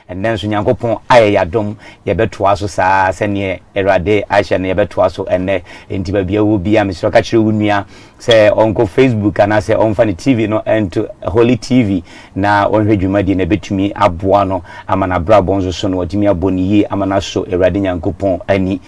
and then so nyankopon aye yadom ye betoa so saa se ne erade aisha ne ye betoa so ene enti ba bia wo bia me so ka kire wunua se onko Facebook ana se on fani TV no and Holy TV na onhwe dwumadi na betumi aboa no amana brabon so no otimi aboni yi amana so erade nyankopon ani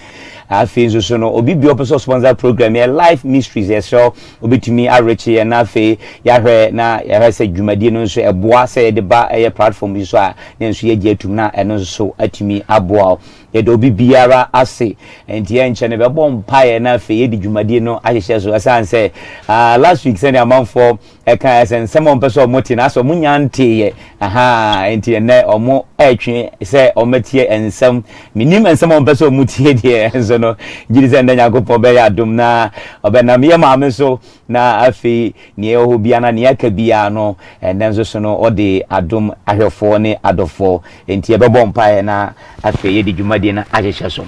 afi so no obi bi opeso sponsor program here life mysteries here so obetumi areche ye na afi ya hwe na ya se dwumadi no so eboa se de ba eye platform bi so a nenso ye atum na eno so atumi aboa ye do obi biara ase enti ye nche ne be bom pae na afi ye di dwumadi no ahyehe so asanse last week send amount for eka sen some person moti na so munya ntie aha enti ne omo etwe se ometie ensem minim ensem person mutie de so no giri se nda yakopon be ya dum na obenam ye maame so na afi ne ho bia na ne aka bia no enenso so no ode adum ahwefo ne adofo enti e be bom pae na afi ye di dwumade na ahyehe so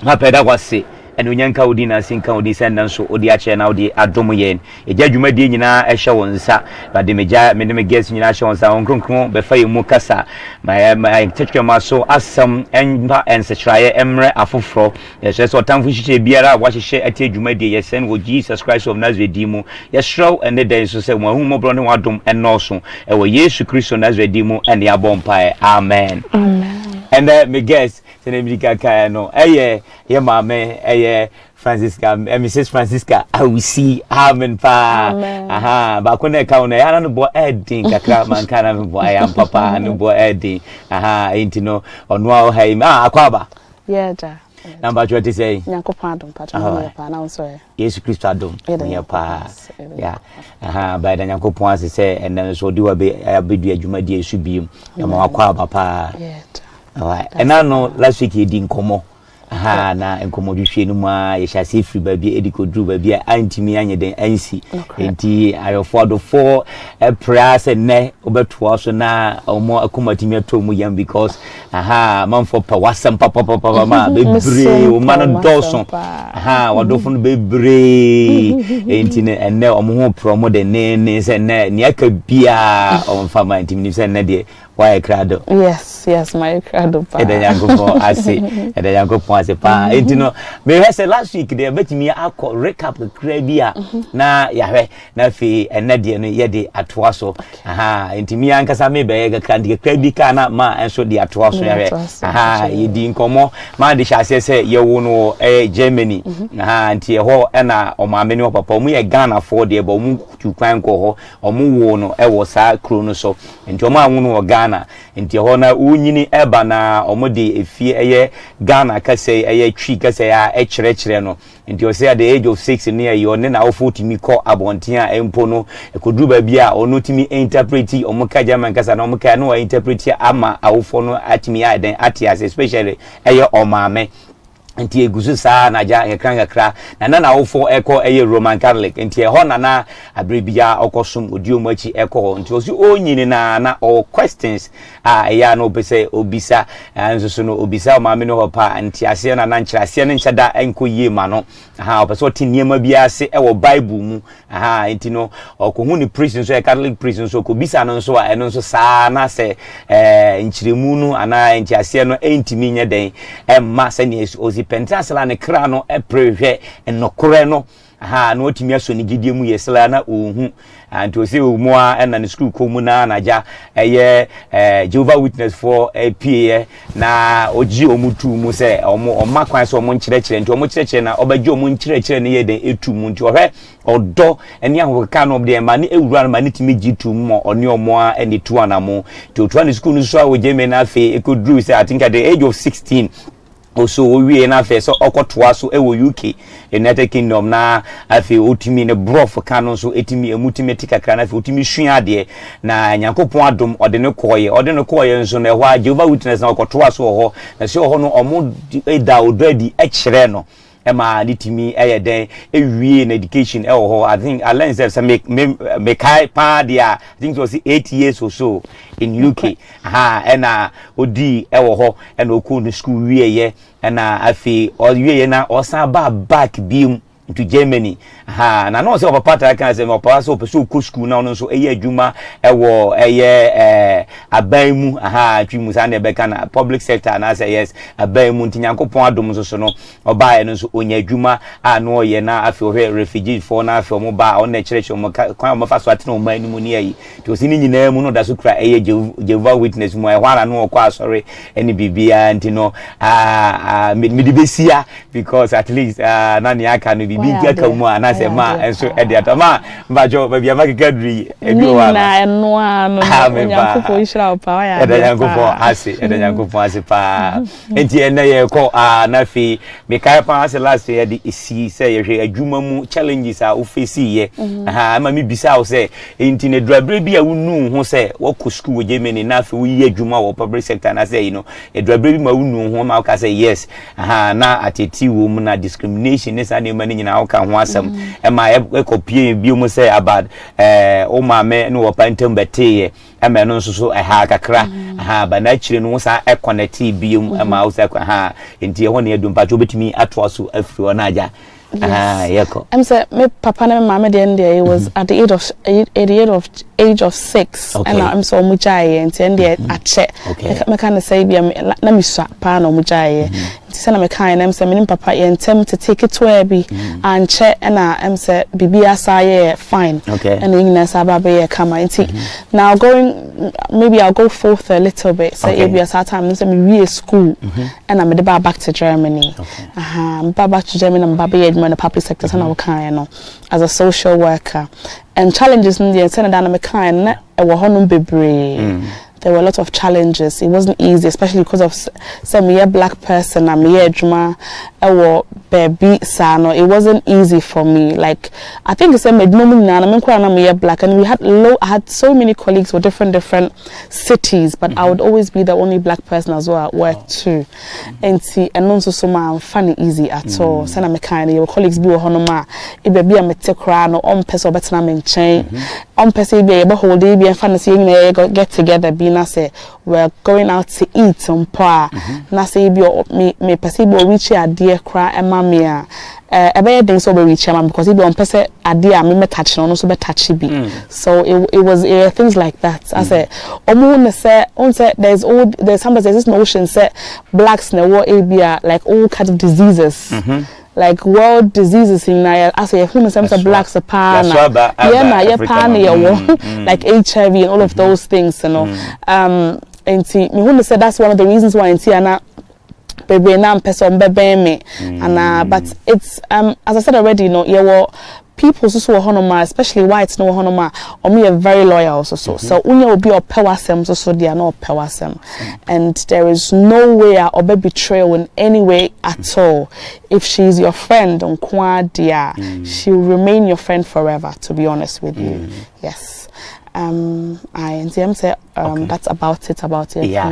ha peda kwase enu nyanka odi na sinka odi senda so odi ache na odi adomo yen eja dwumadi nyina ehye wonsa bade meja me guest nyina ehye wonsa onkronkron be faye mu kasa my tetwe maso asam enba ensetraye emre afofro yes so tamfu hihye biara wa hihye ate dwumadi yesen wo Jesus Christ of Nazareth mu yesrow ene den so se mo hu mo bro ne wadom enoso e wo Yesu Kristo Nazareth mu ene abompa amen amen and me guess se ne kaka no ye mame Franziska Mrs. Franziska Awusi amen pa aha ba ko na ka na ya no bo edin kakra man kana me bo ayam papa no bo edin aha enti no ono a ha im akwaba yeah ja number 20 say nyankopon adom pa pa na so Yesu Kristo adom ya pa ya aha ba da nyankopon ase say enen so di wa be abedu adwumadi esu biem ya ma akwaba pa yeah alright and I know last week you didn't come aha na enkomo hwehwe no ma ye hyase free babia edikodru babia antimi anye den ansi enti ayofo adofo price ne obeto so na omo akomatimi atomu yam because aha manfo pa wasam papa ma bebre o man doson aha wadofo no bebre enti ne enne omo ho promo de ne se ne aka bia o fama antimi se ne de why crado yes my crado pa ede yango ase pa entino me hese last week de betimi akọ recap kra bia na yahwe na fi enade no ye de atoa so aha entimi ankasa me be ga kandi kra bi ka na ma enso de atoa so yahwe aha yedi nkomo ma de hyase se ye wo no Germany aha nti ye ho na o ma me ne papa mu ye Ghana for de ba mu tukwan ko ho o mu wo no wo sa kro no so nti o ma nwunu wo Ghana nti ho na unyini eba na o mo de efie eye Ghana kase eye twi kase ya ekyerekere no nti o say at the age of 6 near you ne na ofotimi ko abonten a empo no ekoduru ba bia ono timi interpret o mo ka German kasa na o mo ka no interpret ama awofo no atimi ya den atias especially eye o maame nti egusu saa na ja ekran na na awofo eko eye Roman Catholic nti ho na abrebia okosum odiomu achi eko nti osi onyini na all questions ya no pese obisa nso so no obisa o maame no hopa nti ase na nkyira ase ne nkyada enko yie ma no aha opese oti niema bia ase ewo Bible mu aha nti no okohu ni priest nso Catholic priest nso ko bisa no nso a eno nso saa na se nkyiremu no ana nti ase no entimi nya den emma se ne osi pentasala ne kra no eprehwe enokore no aha no otimi aso ni gidie mu yesla na ohu anti osi omua na ne school ko mu na naja eye Jehovah Witness for PA na oji omutu mu se omma kwan so omo nkyerechire nti omo kyerechire na obaji omo nkyerechire ne yeden etu mu nti ohwe odo eni ahoka no de ma ne ewura no ma ne timi jitu mu oni omo a eni tu anamo ti otu an school no so a wojeme na afi ekodru say I think at the age of 16 also we na fe so okotoa so e wo UK United Kingdom na afi otimi ne brof kanon so etimi emutimi tikakra na afi otimi hwia de na nyankopon adom ode ne koye nso na ho Jehovah Witness na okotoa so ho na se ho no omo da odadi e kire no ema litimi den ewie in education ho I think I learned that me kai pa dia I think it was 8 years or so in UK aha ena odi ho ena oku no school wie ye ena afi o wie ye na osan ba back bium to Germany. Ha na no say papa ta kan say papa so person ko school na no so eye adwuma e wo eye aban mu twimu sa na be kan public sector na say yes aban mu ntinyankopon adom so no oba no so onya adwuma no ye na afi ohwe refugee for na afi omo ba on na church omo kwan omo fa so atena omo ani mu ne yi to si ni nyina mu no da so kra eye Jehovah Witness mu e hwana no kwa sorry any bibia ntino me de besia because at least na ne aka no bibi aka mu na say ma enso e de atama mbajo babia makekadri ebi wa na eno ano nyankopon hira opa ya eda nyankopon ase pa enti ena ye ko na fi me kai pa ase last year di isi say ye hwe adwuma mu challenges a wo face ye ma me bisa wo say enti ne drabre bi a wonu ho say wo ko school wo Germany na fi wo yi adwuma wo public sector na say e drabre bi ma wonu ho ma ka say yes na ateti wo mu na discrimination ne sa ne ma nyina wo ka ho asem e ma e kopie bi mu say about o ma me no wo pantem bete e no so kakra ba na chire no sa e connect bi ma wo say enti e ho ne adum pa cho betimi atwa so afiri ona aja yeko say me papa na me mama there was at the age of 6 and I'm so mujai and there ache me kind of say bi na me swa pa na mujai say na me kind am say me papa ye ntem to take it to bi and che na say bibia say fine and in sa ba be come now going maybe I'll go forth a little bit say maybe at time say me school and I'm back to Germany back to Germany and baba in the public sector and I kind as a social worker and challenges in the center down kind there were a lot of challenges. It wasn't easy, especially because of some black person and baby son. It wasn't easy for me. Like I think it's a black, and I had so many colleagues with different cities, but I would always be the only black person as well at work too. And also so funny easy at all. Send me kind your colleagues be honoma. It be a metekra no on person better na menchain. On person be able hold it be fancy get together be na say we're going out to eat on par. Na say be me person be reach a dear cry and mammy ebe den so be reach am because he be on person ade me touch no so be touchy be. So it was things like that. I say omo say there's this notion say blacks na war abia like all kinds of diseases. Like world diseases in as a human sense blacks a pan like HIV and all of those things, you know. And see me who said that's one of the reasons why in Tiana baby na person bebe me and but it's as I said already, you know, people so honoma, especially whites no honoma, or me are very loyal also. So unya will be a pewasem so they are not pewasem. And there is no way or be betrayal in any way at all. If she's your friend on dia, she will remain your friend forever, to be honest with you. Yes. I say that's about it. Yeah.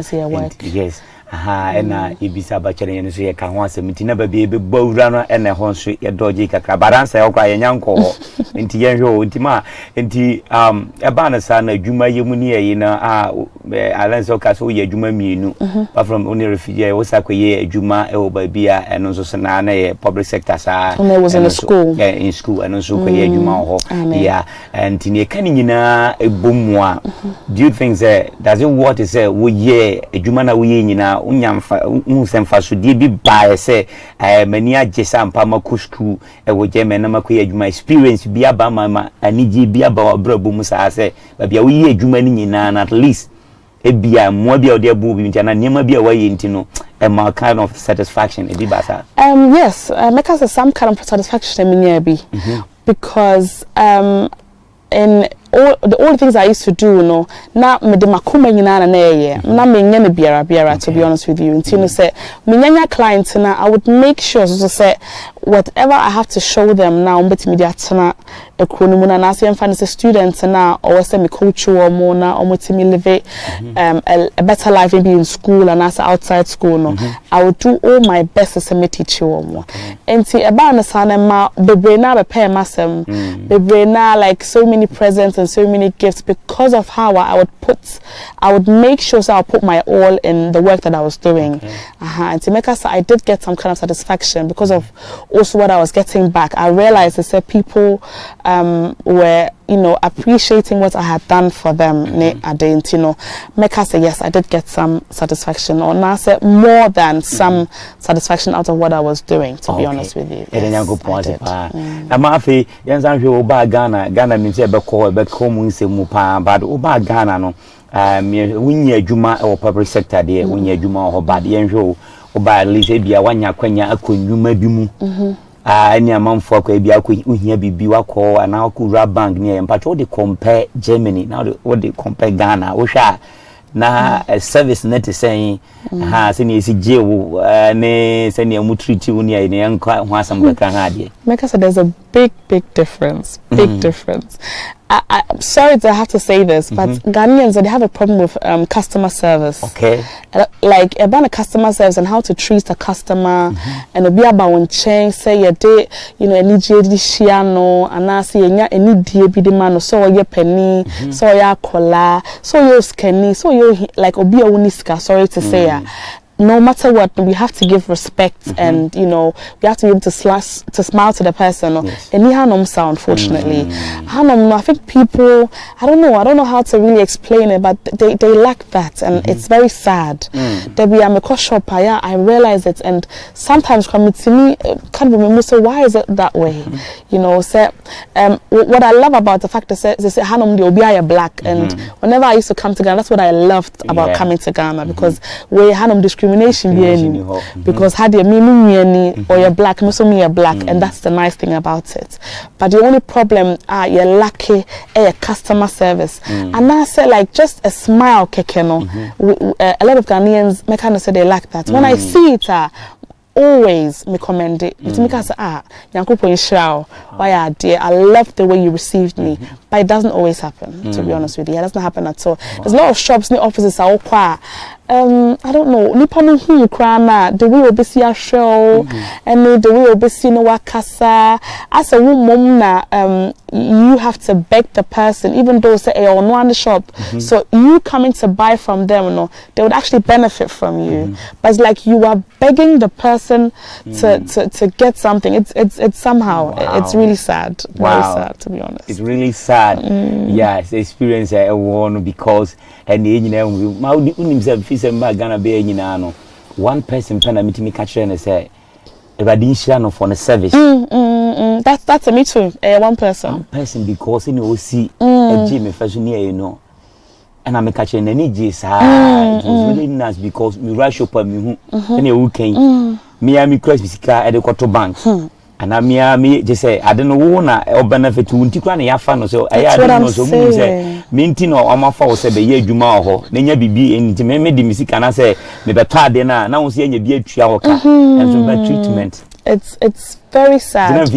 Yes. And ibisa ba challenge no so ye ka ho asem ntina ba bi bawura no ene ho so ye doji kakra baransa ye kwa ye nyanko ho nti ye hwe ntima nti e ba na sa na adwuma ye mu ni ye na alanso ka so ye adwuma mienu apart from only refugee wo sa ye adwuma e wo ba bia eno so na na ye public sector sa and I was in school in school eno so ko ye adwuma ho yeah and ni kan nyina ebomwa do you think that does it what is wo ye adwuma na wo ye nyina unyamfa unsemfa so die bi ba se mani agesa mpa makusku e wo Germany na makoye adwuma experience bi aba mama anigi bi aba obrabo mu sa se ba bia wo ye adwuma ni nyina na at least e bia mo bia ode abu bi ntana niam bia wa ye ntino a kind of satisfaction e bi ba sa yes make us some kind of satisfaction me bi because in all the things I used to do, you know, na me de makuma nyina na ye na me nya ne biara to be honest with you. Until say me nya clients na I would make sure so say whatever I have to show them now mbeti media tana ekonomu na say mfa students na or say me coach or more na or me live a better life maybe in school and as outside school no I would do all my best as me teach you more. Enti eba na sana ma bebre na be pay masem bebre na like so many presents and so many gifts because of how I would make sure so I'll put my all in the work that I was doing. And to make us I did get some kind of satisfaction because of also what I was getting back. I realized that people were, you know, appreciating what I had done for them. I didn't, you know, make us say yes, I did get some satisfaction, or now say more than some satisfaction out of what I was doing. To be honest with you, yes, I did. Amafi, yanza hwe oba Ghana means ebe ko mu nsemu pa, but oba Ghana no wunye adwuma o public sector de wunye adwuma ho bad yenhwe oba at least bia wanya kwanya akonnwuma bi mu ani amanfo akwa bia uhia bibi wakọ ana akura bank ne empacho de compare Germany now they compare Ghana wo hwa na service net saying ha se ne esi jewo ne se ne mu treat wu ne ne yankwa ho asam kakra ha de make us there's a big difference, difference. I'm sorry to have to say this, but Ghanaians, they have a problem with customer service. Okay. Like about a customer service and how to treat a customer, and be about one change. Say your day, you know, any shiano, and I say any dear be the man, so your penny, so your collar, so your skinny, so you like obia uniska. Sorry to say. No matter what, we have to give respect, and you know, we have to be able to smile to the person. And unfortunately, I think people, I don't know how to really explain it, but they lack that, and it's very sad. There be a shop, I realize it, and sometimes coming to me, can't remember. So why is it that way? You know, so what I love about the fact that they say Hanum the Obiya black, and whenever I used to come to Ghana, that's what I loved about coming to Ghana, because we Hanum discrimination because had you me or you're black, me you're black, and that's the nice thing about it. But the only problem you're lucky customer service, and I say like just a smile kekeno. A lot of Ghanaians me kind of say they lack that. When I see it always me commend it. It's me say Nyankopo Inshao, why dear, I love the way you received me. But it doesn't always happen, to be honest with you. It doesn't happen at all. There's a lot of shops, new offices are all I don't know. Nipa no hu krana the way obesi a show and the way obesi no wakasa as a woman na you have to beg the person, even though say or no on the shop. So you coming to buy from them, no, they would actually benefit from you. But it's like you are begging the person to get something. It's somehow it's really sad. Very sad, to be honest. It's really sad. Yeah, it's experience I want because and Ghana be no one person pen meet me catch and say Evangelist for the service. That's a me too. One person because you know see a Jimmy fashion here, you know. And I'm catching any J's. It was really nice because we rush up on me and you came. Me and me cross Bisika at the Quarter Bank. And me just say I don't know na or benefit to ntikra na yafa no so I don't know so mu say minti no amafa wo say be ye adwuma ho na nya bibi enti me di misika na say me beto ade na wo say nya bi atua ho ka and so that treatment it's very sad. It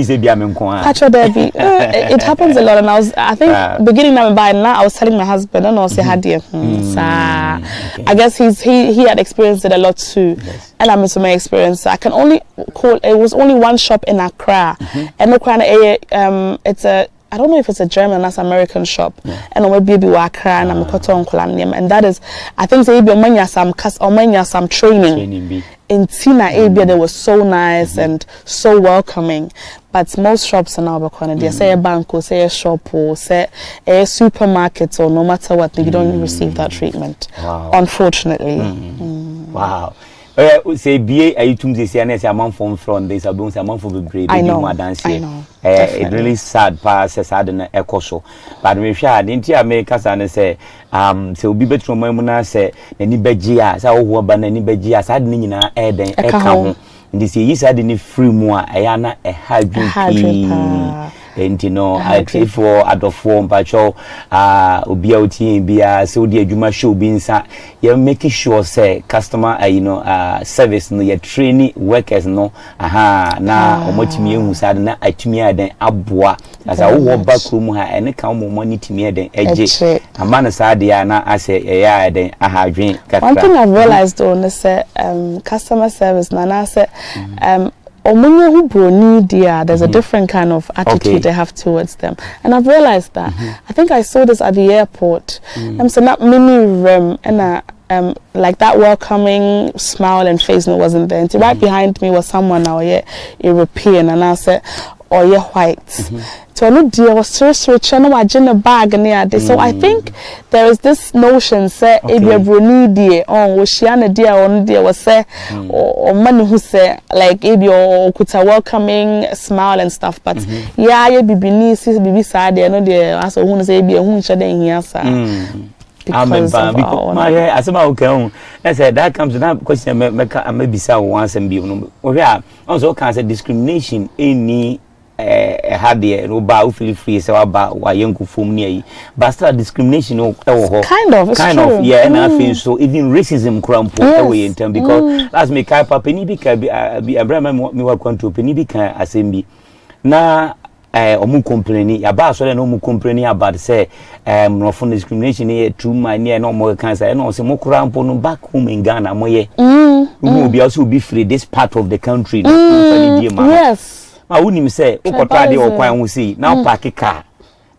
happens a lot, and I think beginning now I was telling my husband, and also had I guess he had experienced it a lot too, and I'm into my experience. So I can only call it was only one shop in Accra, and it's a I don't know if it's a German or American shop, and I'm a baby Accra and I'm a cotton columnium, and that is I think they be some training. In Tina Abia, they were so nice and so welcoming. But most shops in our corner, say a bank or say a shop or say a supermarket or no matter what, you don't receive that treatment. Unfortunately. Wow. Say BA iTunes is a month from this, a month for the brave. I know. It's really sad, sad in echo so. But we shall didn't you make us and say, so be better from my say, any begia, so what ban any begia, sad nina air than a this is any free more, Ayana a hydrogen. And you know, I pay for other form, but you OBOT be so dear Juma show being you're making sure say customer you know service no your training workers no now omotimi ehu sad na atumi aden aboa as I wo back room ha ene kan mo money timi aden eje amana sad ya na ase ya aden ahadwen kakra. One thing I've realized though is customer service na say there's a different kind of attitude they have towards them, and I've realized that. I think I saw this at the airport. So not mini rem and like that welcoming smile and face no wasn't there. And right behind me was someone now, European, and I said, "Oh, you're white." So no dear was so channel I a bag near this. So I think there is this notion say if you're Bruni dear was she an dear on dear was say or man who say like if you could a welcoming smile and stuff, but you be beneath be sad there no dear as who say be a who should here sir. Because I said that comes to that question maybe say once and be also can say discrimination any had the no ba feel free so about why young form near but still discrimination kind of yeah and I feel so even racism crumple away in term because that's me kai papa ni bi ka be abrama me wa kwanto pe ni bi kan asembi na omu complaining ya ba so le no mu complaining about say no for discrimination here too my near no more cancer no say mo crumple no back home in Ghana mo ye will be also be free this part of the country yes I wouldn't say, "Oh, Papa, or Quan will see now park a car."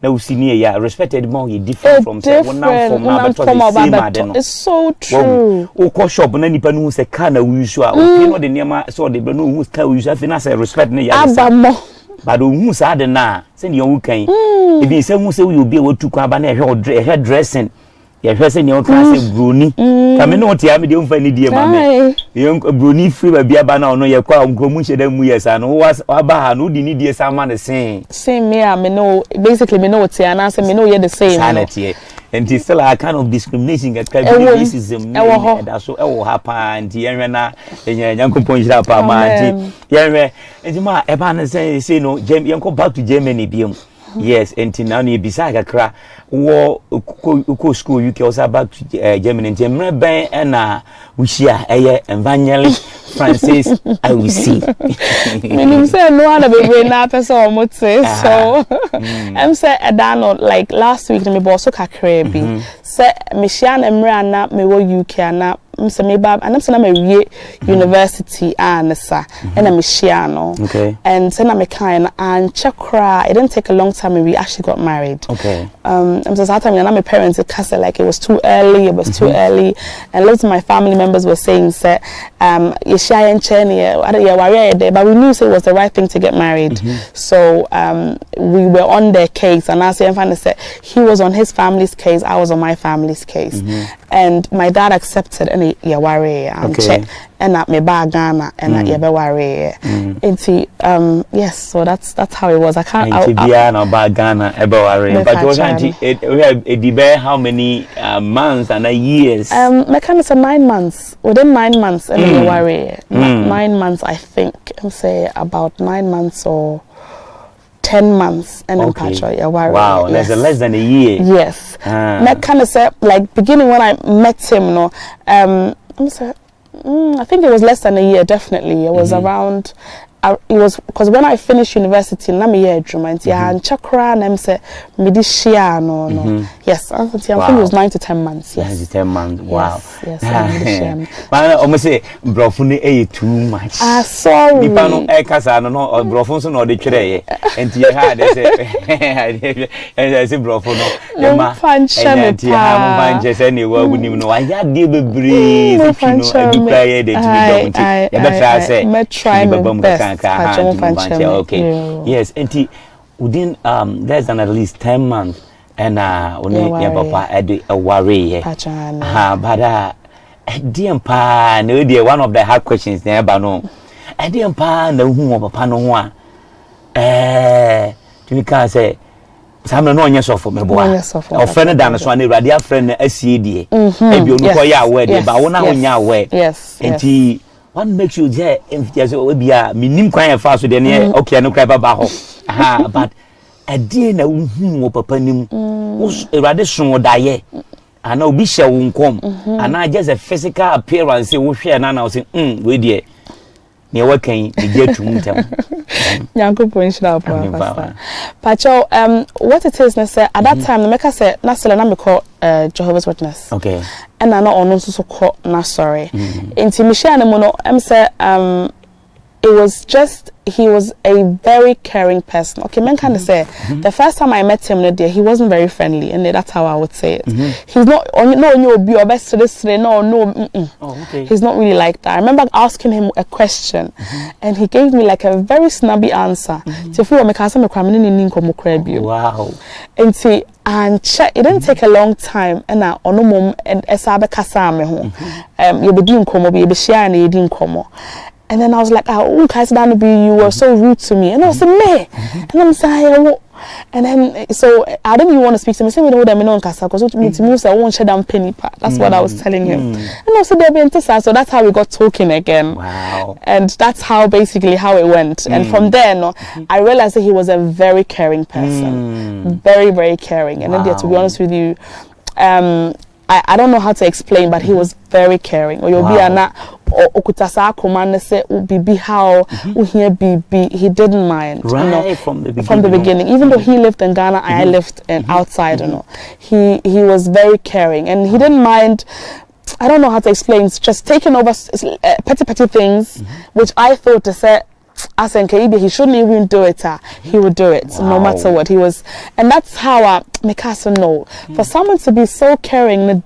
No, senior, yeah, respected more different from one now from now. It's so true. Oh, call shop and any person who's a kind of usual. You know the name I saw the blue who's tell you, I say respect me. But who's other now? Send your okay. If you say, you'll be able to come and hairdressing. You're dressing your class of Bruni. Come in, what you have don't find dear mamma. Young Bruni free by Biabana, no, you're quite uncommon. Them years and who was Abaha, who didn't need someone the same. Same, yeah, me know basically, me know what's and answer me know you're the same. Sanity. And it's still a kind of discrimination at racism. That's so happen and Yerena and young point up our man. Yeah, and you might Evan say, no, young go back to Germany, Bium. Yes, and now you beside a cra war school you can also back to Germany and Ben and we share Evangelist Francis Awusi. Meaning say no one be na person would say so. I'm say Adano like last week me boss so kakra bi. Say me share emra na me wo UK na say me bab and I'm say na me university and sa and me share no. Okay. And say na me kind and chakra it didn't take a long time and we actually got married. Okay. I'm so that time and my parents cast like it was too early, and lots of my family members were saying say you share and but we knew it was the right thing to get married. So we were on their case and I said he was on his family's case, I was on my family's case. And my dad accepted and check and at me bag Ghana and at Yabaware. Yes, so that's how it was. I can't bag Ghana but it debate how many months and years? My kind of 9 months. Within 9 months and Yabaware. 9 months I think. I'm say about 9 months or 10 months and then wow, yes. That's less than a year. Yes. I kind of say like beginning when I met him, no, I think it was less than a year. Definitely, it was around. It was because when I finished university, na me year and chakra and say medishia no. Yes, I think it was 9 to 10 months. Yes, 9 to 10 months. Wow. Yes. Man, almost say brofuni too much. Sorry. The pano kasa no brofun so no de twere and you had say brofuno. No fanche me pa. Fanche say ni wa wuni no. I had dey bebre you know dey to be done. You better say me try my best. Okay. Yes, and within less than at least 10 months and only your papa had a worry. But dear pa no dear one of the hard questions there but no. Dear pa no who papa no one. You can say some no nya so for me boy. Friend dan so na radio friend asiedie. E bi onu ko ya aware dey but wona nya aware. Yes. And what makes you there if there's a minim kwan fa so de ne okay no kra baba ho but a day na hu papa nim urade so daye ana obi hye wo nkom ana just a physical appearance wo hwe na say we there ne wa kan e get to muntem Nyankopon shira pastor Pacho what it is na say at that time the maker say na sele na me call Jehovah's Witness. Okay. And I no so call na sorry. Inti me share no am say it was just he was a very caring person. Okay, man can say the first time I met him he wasn't very friendly, and that's how I would say it. He's not he's not really like that. I remember asking him a question and he gave me like a very snobby answer. Wow. And see, and it didn't take a long time, and now on mom and esabe kasame ho you be doing komo be share na edin komo. And then I was like, you were so rude to me. And I was like, me. And I'm saying, and then, so I didn't even want to speak to him. I said, because it means I won't share down penny part. That's what I was telling him. And also, so that's how we got talking again. Wow. And that's how basically how it went. And from there, I realized that he was a very caring person. Very, very caring. And then, to be honest with you, I don't know how to explain, but he was very caring. Or you'll be okutasa command say bibi how he didn't mind. Right from the beginning. From the beginning. Even though he lived in Ghana, I lived outside, He was very caring, and he didn't mind. I don't know how to explain. It's just taking over petty things, which I thought to say as he shouldn't even do it. He would do it no matter what. He was, and that's how Mikasa know. For someone to be so caring,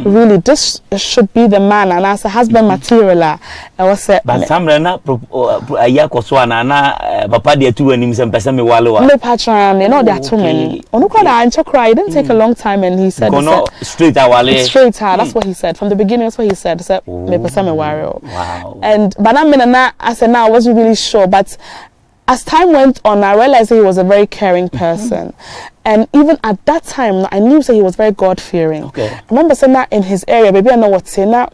really, this should be the man. And as a husband material, I was say. But some na papa dia tu anim sem pesa me walo. No patron, there are too many. It didn't take a long time, and he said straight awale. Straight that's what he said from the beginning. That's what he said. Said me pesa me waro. Wow. And but I said now I wasn't really sure, but as time went on, I realized that he was a very caring person. And even at that time, I knew that he was very God-fearing. Okay. I remember saying that in his area, baby, I know what saying that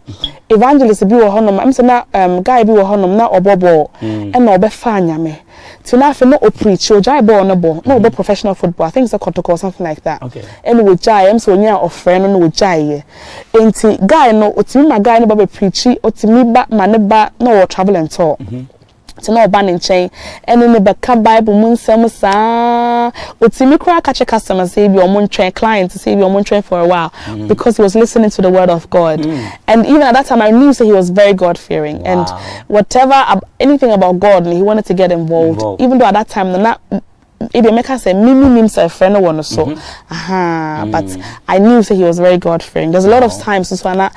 Evangelist be honum. I'm saying that guy be honum na obobo and no be fanya me. So now if no preach, you jai bo no bo, no be professional football. I think it's a protocol or something like that. Okay. And we jai, I'm so near of friend no we jai. And guy no, otimi my guy no be preachy, otimi ba maneba no travel and talk. To no ban in chain and in the back Bible moon samusa utimi kura catch a customer say your moon train client to say your moon train for a while because he was listening to the word of God. And even at that time I knew that he was very God fearing and whatever anything about God he wanted to get involved. Even though at that time not Maybe make us say Mimi himself friend one so but I knew that he was very God-fearing. There's a lot of times so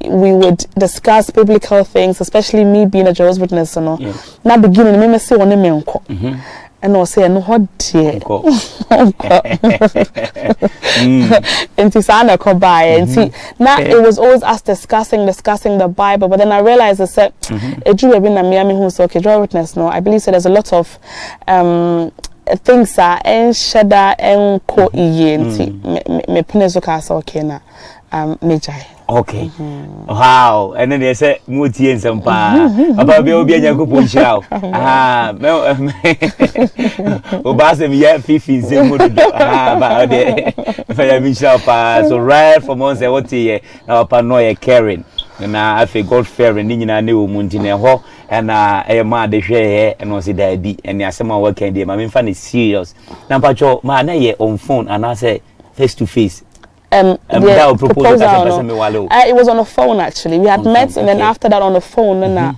we would discuss biblical things, especially me being a Jehovah's Witness, Now beginning me say one me and I say no hot dear. And Tisana come by and see now it was always us discussing the Bible, but then I realized I said a Jew have been a Miami who's okay, Jehovah's Witness, no. I believe that there's a lot of things are and shada and ko me pinezuka so okay na mejai. Okay. Wow. And then they say muti and some pa. About be obi Nyankopon hira. Obase me ya fifi nse mu do. But dey fa me hira pa. So right from on say what ye na papa no ye caring. Na afi God fearing ni nyina ne wo munti na ho na e ma de hwe e no si da bi ene asema wa kan dey ma me fa ne serious na pacho ma na ye on phone and I say face to face the proposal, it was on the phone actually. We had met and then after that on the phone and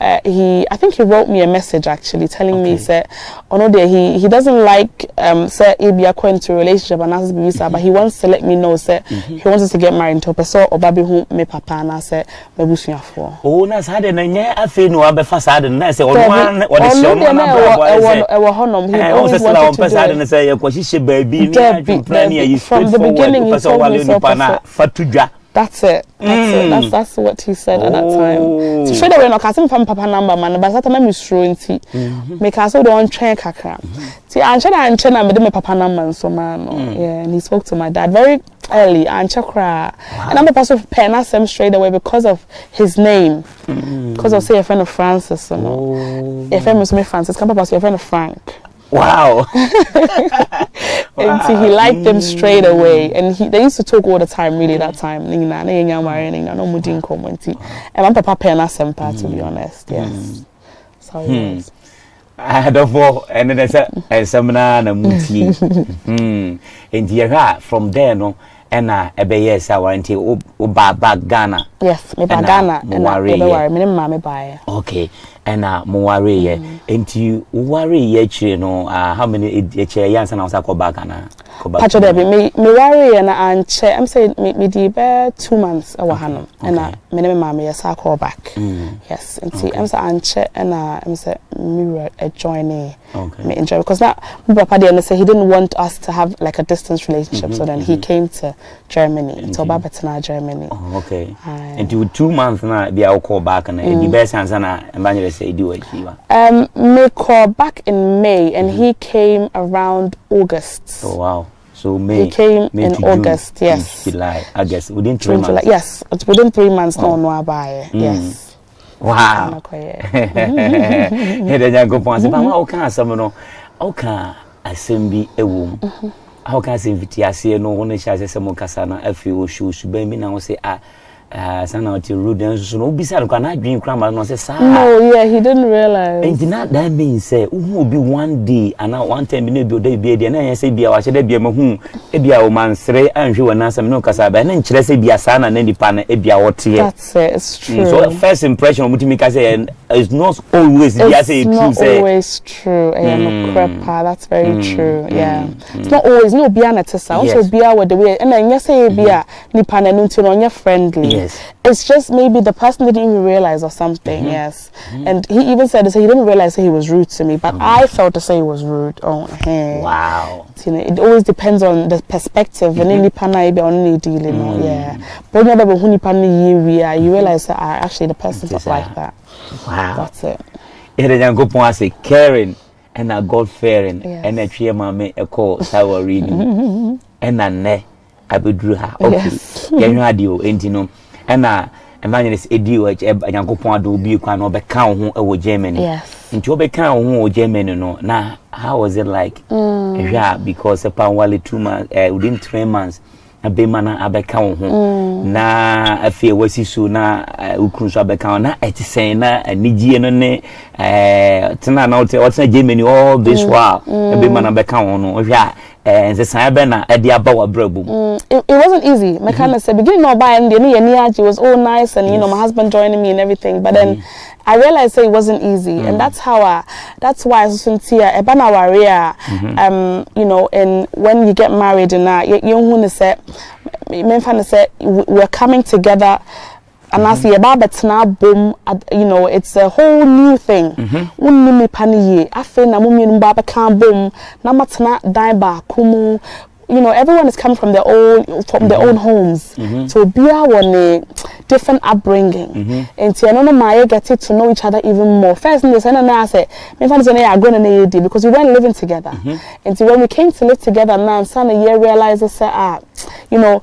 I think he wrote me a message actually telling me say he doesn't like say Abia go into a relationship and ask visa, but he wants to let me know say he wants us to get married to a person or baby who me papa and I say me busuafo. Oh na sa de na nya afi no abefa sa de na say one or the show na he always wanted to do it. Say kwahihye baby ni plan ya from the beginning he told me so fatudwa. That's it. That's what he said at that time. So straight away, no, cause him from papa number man, but that time I'm sure make us all don't train kakra. See, I'm sure I made me papa number so man. Yeah, and he spoke to my dad very early. And chakra, and I'm a person of pen asked him straight away because of his name, because of say a friend of Francis, a friend was me Francis, come papa a friend of Frank. Wow. And see, he liked them straight away, and they used to talk all the time. Really, that time, and my papa pen us to be honest. Yes, so yes. I had a four, and then there's a seminar and muti. And from there, no, and yes, I went to back Ghana. Yes, me back Ghana, and I me buy. Okay, and Moare ye. And you worry ye, no, how many years and I was a back and Pacho Debbie, me worry and I'm saying me deep 2 months a wahano, and my mammy, yes, I call back. Yes, and see, I'm saying, and I'm saying, mirror a joining me enjoy because now Papa didn't say he didn't want us to have like a distance relationship, so then he came to Germany, to Babatana, Germany. Okay. And you 2 months now, be our call back and the best answer, Evangelist say do it. Me call back in May, and he came around August. Oh wow. So May, he came May in June, August, yes. July, I guess within 3 months. July, yes, it's within 3 months. No, buy. Yes. Wow. Hey, the young go point. But how can someone? How can assembly a womb? How can I say no one is as someone Casana? I feel shoes. Baby now say sana to rude and so beside can I dream crime no say no, yeah, he didn't realize. And that means say who will be one day and now 1 time minute be there na say bia wa shede bia mahu e bia o mansre anhwe wana sam no kasa ba na nkyere say bia sa na di pa na e bia wote. That's it, it's true. So first impression of mutimi ka say it's not always bia say true say. It's not always true. That's very true. Yeah. It's not always no bia na tesa. Also bia with the way and then you say bia ni pa na nti no nya friendly. Yes. It's just maybe the person didn't even realize or something. Yes. And he even said he didn't realize he was rude to me, but I felt to say he was rude. Oh, hey. Wow. You know, it always depends on the perspective. And any pana be on dealing. Yeah. But you realize that actually the person's not like that. Wow. That's it. Yeah, go point say caring and a God fearing and a cheer mammy a call sour reading and a ne I would drew her. Okay. Yeah, radio and and Evangelist Edio Yanko Point do be can over count over Germany. Yes. Into over count over Germany no. Now how was it like? Yeah, because upon wali 2 months within 3 months a be mana abeka ho na afie wasi so na ukru so abeka na etisen na anigye no ne tena na what's Germany all this while a be mana abeka ho no hwa nze san be na e de aba wa brabu. It wasn't easy. My kind of said beginning no buy and the was all nice and you know my husband joining me and everything, but then I realized it wasn't easy, and that's why I sincere ebana warrior you know, and when you get married and that you want to say we're coming together and I see about boom, you know, it's a whole new thing. Unni paniye afe na mummy mbaba kan boom na matna dai ba kumu. You know, everyone is coming from their own homes. So be one different upbringing. And so I don't know my getting to know each other even more. First thing they said, I said, because we weren't living together. And so when we came to live together now, son a year realizes you know,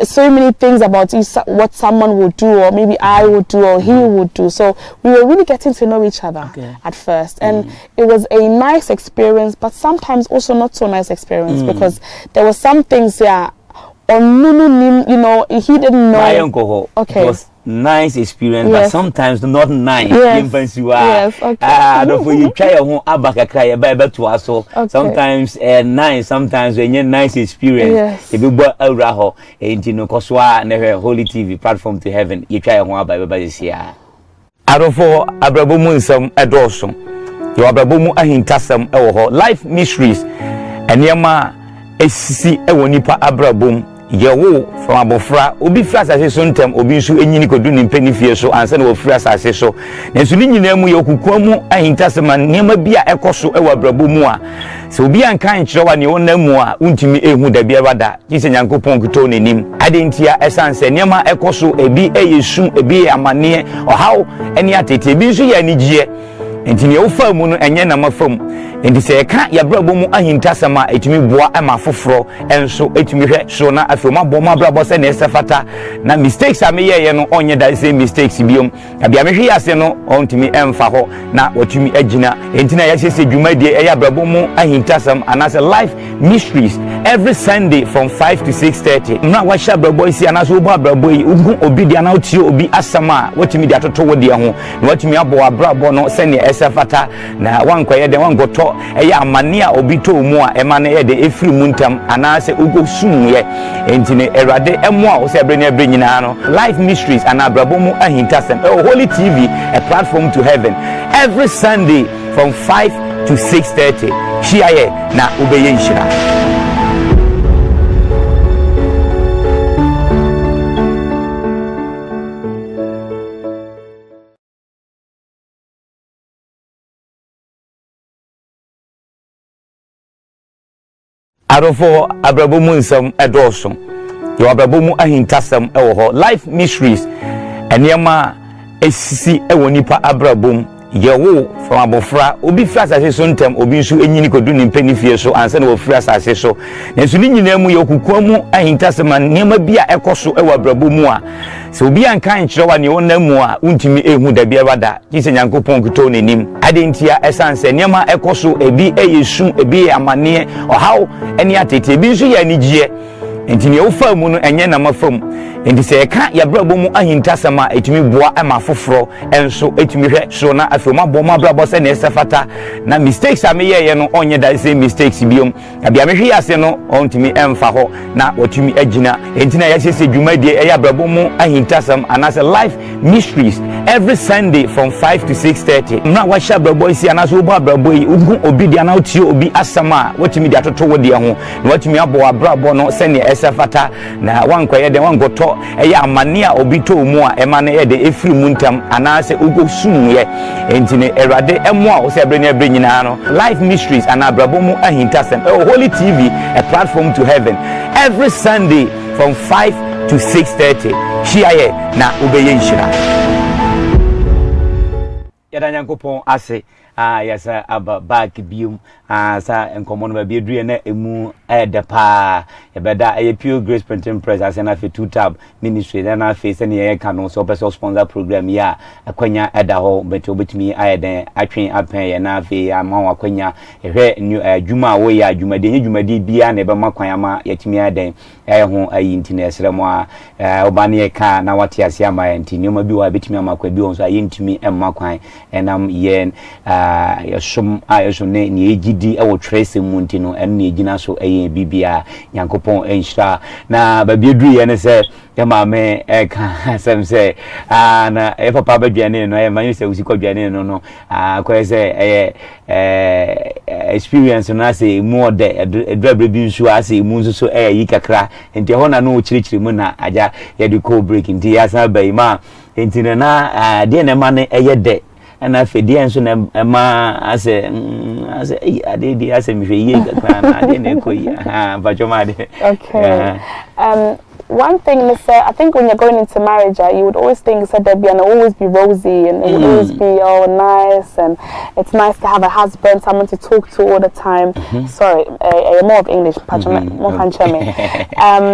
so many things about what someone would do, or maybe I would do, or he would do. So we were really getting to know each other at first, and it was a nice experience, but sometimes also not so nice experience because there were some things or you know, he didn't know. My uncle, okay, it was nice experience, but sometimes not nice. Yes, okay. Don't you try your own abaka cry about to us. So sometimes nice, sometimes when you nice experience. If you bought a raho, and you know, Koswa never Holy TV platform to heaven, you try your own Bible this year. I don't for Abrabomu some adosum. You Abrabomu ahintasam life mysteries, and Yama SC Ewonipa Abrabum. Yewo from abofra obi fra asase so ntem obi nso enyini kodu ni mpani fie so ansa na wo fra asase so nenso ni nyina mu yokukwa mu ahintasema niema bia ekoso ewa brabo mu a se obi ankan kyerwa ne wona mu a untimi ehu da bia bada kise nyankopon kuto nenim adentia esanse niema ekoso ebi eyesu ebi amane ohaw eni atete ebi nso ya nigye enti ne wo fa mu no enye na mafam enti se ka ya brabo mu ahintasema etimi boa ema foforo enso etimi hwe so na afoma boma brabo se na esefata na mistakes ameye no onye da say mistakes biom abia mehwe yase no ontimi emfa ho na watumi agina enti na ya sese dwumadie eya brabo mu ahintasem anase life mysteries every Sunday from 5 to 6:30 na wa sha brabo isi anase obo brabo yi ugu obi dia na otie obi asama watumi dia toto wodi ho na watumi abo brabo no se na esefata na wankoye de wangoto eya amane a obi to mu a emane ye de efiri muntam anase ugo sumye entine erade emo a wo se abre na abre nyina no life mysteries and abrabomu ahintasem Holy TV, a platform to heaven. every Sunday from 5 to 6:30. Schiele na ubeye nshira. Arofo abrabomu nsam edoso yo abrabomu ahintasam ewo ho life mysteries enema esisi ewo nipa abrabom yewo from abofra obi fira asase so ntem obi nso enyini kodu ni mpanifie so ansa na wo fira asase so nenso ni nyina mu ye okukwamu ahintasam enema bia ekoso ewo abrabomu a se obi anka nkyerwa ne wonamu a untimi ehu da bia wada kise nyankopon kuto nenim adentia esanse enema ekoso ebi eyesu ebi amane ohaw eni atete ebi nso ya anigye enti ne wofa mu no enye na mafam enti se ka ya brabo mu ahintasama etimi boa ama foforo enso etimi hwe so na afema bo ma brabo se na esafata na mistakes ameye ye no onye da se mistakes biom abia me hwe ase no ontimi emfa ho na otimi agina enti na ya sese dwumadie ya brabo mu ahintasam anase life mysteries every Sunday from 5 to 6:30 na wa sha brabo isi anase obo brabo yi ugu obi dia na otio obi asama watimi dia toto wo dia ho na watimi abo brabo no se na esafata na wankoye de wangoto eya amane a obi to mu a ema na ye de efiri mu ntam anase ugo sumye entine erade emo a wo se bre ne bre nyina no life mysteries and abrabomu ahintasem Holy TV, a platform to heaven, every Sunday from 5 to 6:30 Schiele na ubeye nshira yada nyankopon ase yes aba back bium sa enkomo no ba bi edue na emu edepa ebeda pure grace printing press as na fe 2 tab ministry na fe se ne ye ka no so person sponsor program ya akwanya eda ho beto betumi ayeden atwen apen ye na fe ama akwanya ehwe adwuma wo ya adwumade bia na ebe makwan ama yatimi ayeden ho ayi ntine esremo obane ye ka na wate ase ama ntini ma bi wa betumi amakwa bi won so ayi ntimi emakwan enam ye yashum ayashone ni ejidi ewo trace mu ntino en ni ejina so eye bibia yankopon enhira na ba biedu ye ne se ya maame ka sem se na e papa badwane no e manyu se usi kwadwane no ko se experience na se mu de edwabre bi nsu ase mu nso so yi kakra enti ho na no chirichiri mu na aja ye de co break enti ya sa bai ma enti na de ne ma ne eye de na fedi enso na ma ase ade ase mi hwe ye kakra na ade na ekoyi okay one thing is I think when you're going into marriage you would always think that there'd be and always be rosy and it would always be nice and it's nice to have a husband, someone to talk to all the time. Sorry, more of English more can me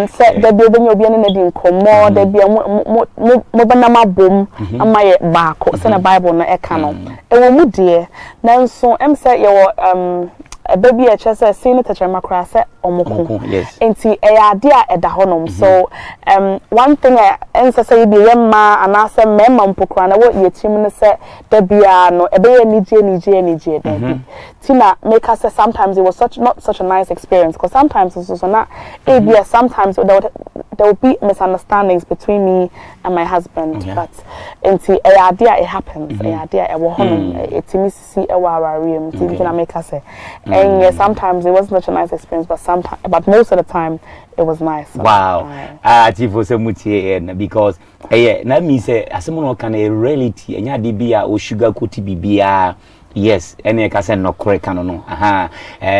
so there'd be when you'll be in the more there'd be mo banama boom and my back so na Bible na ekano e wo mu de na so em say you a baby a chese seen it at makra se omoko enti ade a eda honom so one thing ensa say be yemma anase mema mpokra na wo yetim ne se da bia no ebe ye nije da tina make us say sometimes it was not such a nice experience because sometimes it's also not sometimes there would be misunderstandings between me and my husband but enti ade it happens ade e wo honom etimi sisi e wa awariam enti na make us say and yes, sometimes it wasn't such a nice experience, but most of the time it was nice. Wow. Chief so much because na me say asemono kan a reality enya de bia o sugar coat bibia yes ene ka say no correct kan no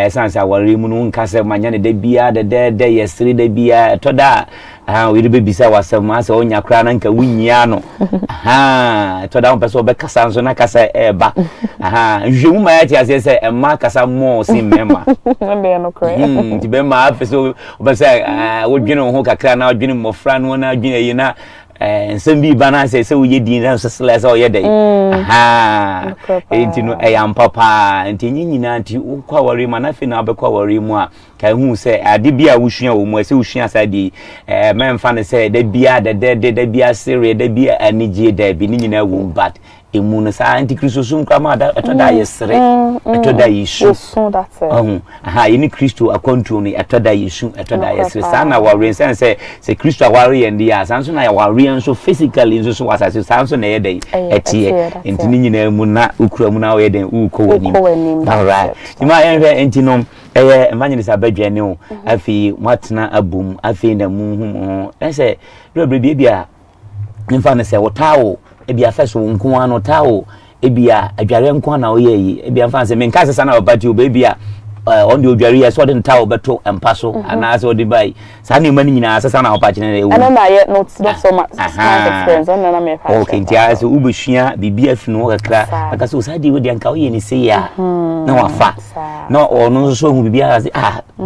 sansa awari mu no nka say manya ne de bia de yesiri de bia to da we do bisa wasam ase onya kra na nka wunyia no to da person be kasa nso na kasa eba nhwemu ma ya ti ase say emma kasa mo sin mema be no correct ti be ma afiso be say wodwene ho kakra na wodwene mofra no na wodwene yi na nsem bi bana say we yedi na so selesa o yedai enti no eyam papa enti nyina nti ukwa wari ma na fi na obekwa wari mu a ka hu say ade bia wusua wo mu say wusua sadi memfa ne say da bia da bia sere da bia anije da bi nyina wo but emu no sa antikristo sum krama da etoda yesere etoda yisu so that's it aha yini kristo akontrol ni etoda yisu etoda yesere sa na wa reason say kristo aware yende ya sanso na ya ware nso physically nso so wasase sanso na yede etie entini nyina mu na ukura mu na yede uko wani all right ima yenhwe entinom Evangelist abadwane o afi mwatena abum afi na mu ense dobre bia mfa na se wotawo ebia feso nko ano tawo ebia adware nko na oyeyi ebia mfa se menka sesa na obati obia on the odware ya so den tawo beto empaso ana so de bai sa na mani nyina sesa na opa kine ewu ana na ye not so much experience on na me fa okay ntia so ubehua bibia fi no kakra aka so sa di we de nka oye ni se ya na wafa no ono so hu bibia se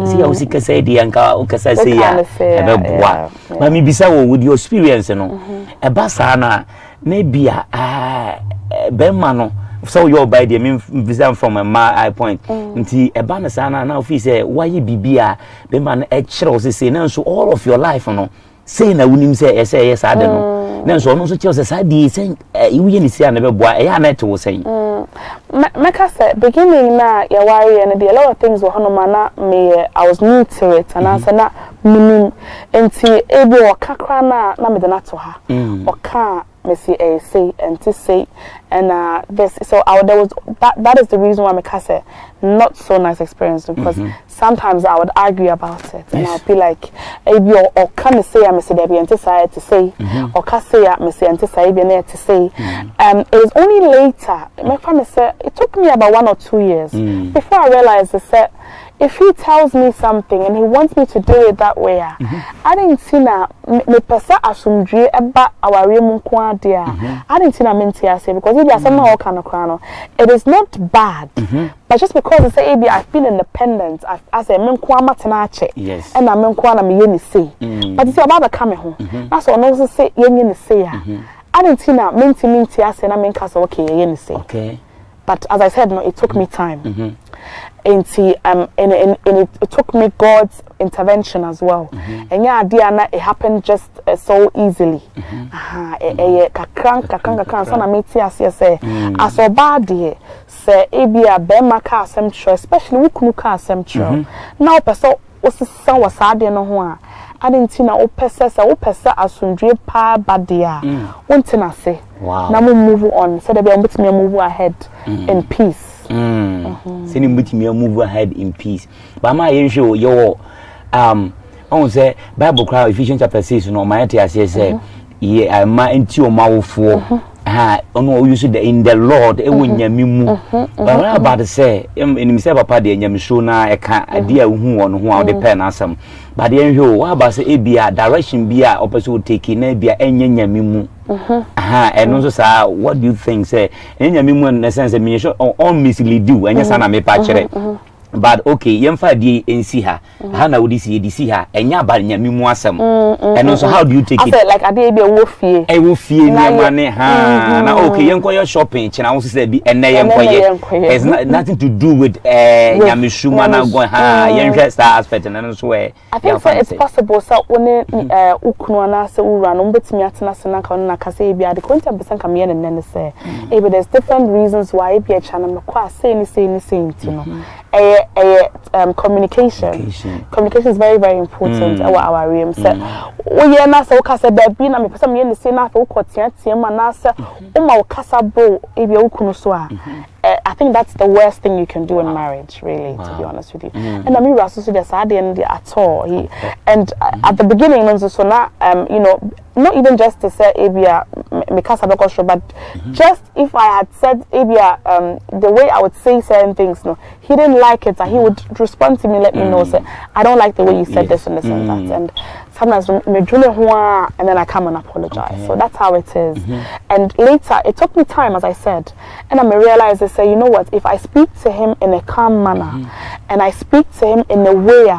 si Awusi kasa di nka o kasa se ya ebe boa ma mi bisa wo with your experience no eba sa na bia bema no so your by the me visa from my eye point nti eba na sa na ofi say why bibia bema na e kire o say na so all of your life no say na wunim say yes ade no na so no so kire say di say iwuye ni say na be boa e ya na to say Meka say beginning na ya worry and a lot of things were hono mana me I was new to it and I said na minim enti ebi o kakra na me de na to ha o ka me say and to say and this so there was that is the reason why Meka say not so nice experience because sometimes I would argue about it and I'll be like ebi o ka me say there be enti say to say or ka say me say enti say be na to say it was only later it took me about 1 or 2 years before I realized that if he tells me something and he wants me to do it that way, I didn't see na me pesa asumdue eba aware mu nko ade a I didn't see na menti ase because if you are someone who it is not bad but just because I say I feel independent I say me nko amatena ache and na me nko na me ye ni say but you see about come home that's what no say ye ni say I didn't see na menti ase na me nka say okay ye ni say okay but as I said no it took me time and it took me God's intervention as well and yeah Diana it happened just so easily kakran so na meti ase say as obade say ebia be maka asem tro especially wukunu ka asem tro now person osisa wasade no ho a adentina opesa asundwe pa badia wontina say na mo move on so that be ambetimi move ahead in peace Sini mbutimi move ahead in peace. But my issue yo on say Bible cry Ephesians chapter 6 no my say ye ma enti o mawofo ono use the in the Lord e wonyami mu. But what about say in say papa de nyami so na e ka ade a hu won ho a de pen asem. But the issue what about say e bia direction bia opeso take na bia enye nyami mu. And also say what do you think say nyami mu in the sense me sure on mislead you enya sana me pa kire. But okay yemfa die ensi ha na wodi si ha enya ba nyami mu asem and also how do you take it like ade be wo fie ni amane na okay yenko your shopping china wo say bi enne yenko ye it's nothing to do with nyami shuma na go yenhwe star aspect and so where I think so it's possible so when ukunu na se ura no betimi atena se na ka na ka say bi ade 20% kam ye ne say but there's different reasons why bi a channel me kwa say ni no communication is very very important our realm so we na so kasa da bi na me pesa me ni say na fa ukotia ma na say o ma kasa bro e bi ukunu so a I think that's the worst thing you can do in marriage, really, to be honest with you. And I mean, Rasu said that's at all. And at the beginning, so now, you know, not even just to say Abia Mikasa but just if I had said Abia the way I would say certain things, no, he didn't like it, and he would respond to me, let me know, say, I don't like the way you said this and this and that. And sometimes and then I come and apologize. So that's how it is. And later, it took me time, as I said, and I realized, I say, you know what, if I speak to him in a calm manner and I speak to him in a way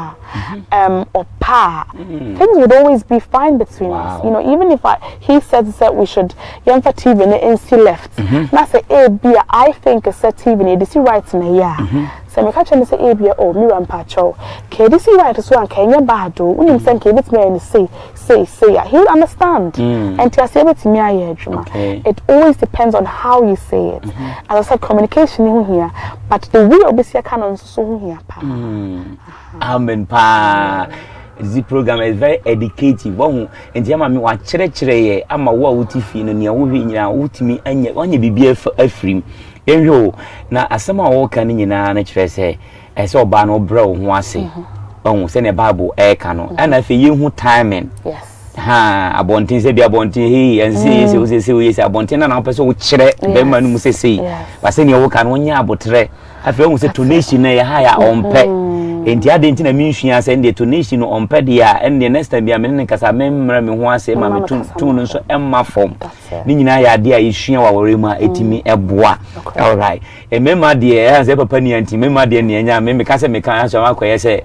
or pa, things would always be fine between us. You know, even if he said we should young for TV and see left. Now say I think a set TV this is right in a year. So me catch and say oh me rampacho. Okay, this is right so and Kenya bad do. When you send bit me and say he'll understand. And to say it me it always depends on how you say it. As I said, communication in here, but the way obviously can also here. Amen pa. This program is very educative. One and the mammy wa chere ama wa wuti fi no nia wo hwe nyina wutimi anya onye bibia afrim. Enyo na asema wo kan nyina na kire se ese oba no bra wo ho ase. Ohun se ne Bible e ka no. Ana fe yehu timing. Yes. Ha abontin se bia abontin he ensi se we se abontin na na pese wo kire be ma no mu se sei. Ba se ne wo kan wonya abotre. Afi ohun se donation na ye ha ya ompe. Enti adenti na minhwia se ndi donation on pedia and the next time bia me ne kasa memra me ho ase ma me tun no so emma form ni nyina ya de a yehwia wa wore ma etimi eboa. All right emema de e se papa ni anti mema de ne anya me kasa me kan aso akoye se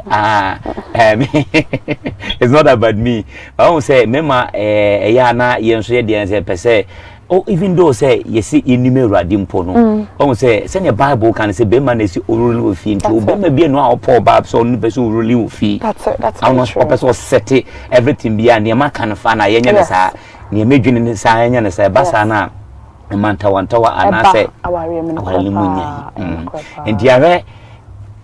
it's not about me. I won't say mema ya na yenso ye de se pese. Oh, even though say you see in numerous dimpono, oh say send your Bible can say be man is uruli fee into be maybe no our poor bab so no person uruli fee. That's I'm not person set everything be and your man can fan a yenya sa near me dreaming sa yenya na say basana a man tawa and I say our and dear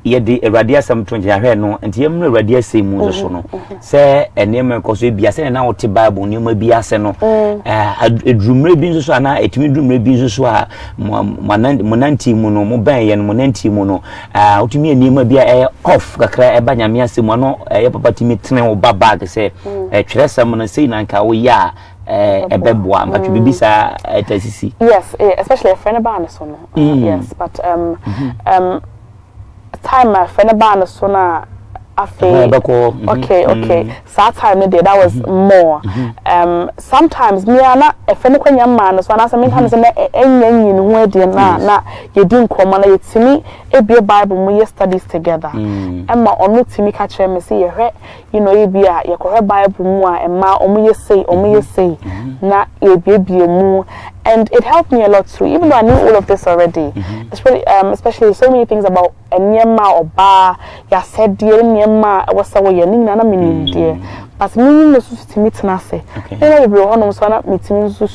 ye de eradia sam 20 ahwe no enti yemno eradia sem mu so no se enema koso bia se na wote Bible nyoma bia se no edrumre bi nso so ana etimi drumre bi nso so a monanti mu no mo ban ye no monanti mu no otimi enema bia off kakra eba nyame asem no ye papa timi tene wo baba se twere sam no sei na nka wo ya ebeboa but bibisa etasisi. Yes, especially a friend about so no. Yes, but time my friend about so na okay so time that was more sometimes me ana a friend kwanya man so na say me kan say na enyanyin hu ade na ye din koma na yetimi e be Bible mu ye studies together emma onu timi ka kire me say ye hwe you know ye bia ye ko Bible mu a emma omu ye say na ye bia mu. And it helped me a lot too, even though I knew all of this already. Especially so many things about a nyema or bar. Ya said dear nyema was a way you need na meaning dear. But me no to meet na say. Then we on so na meeting so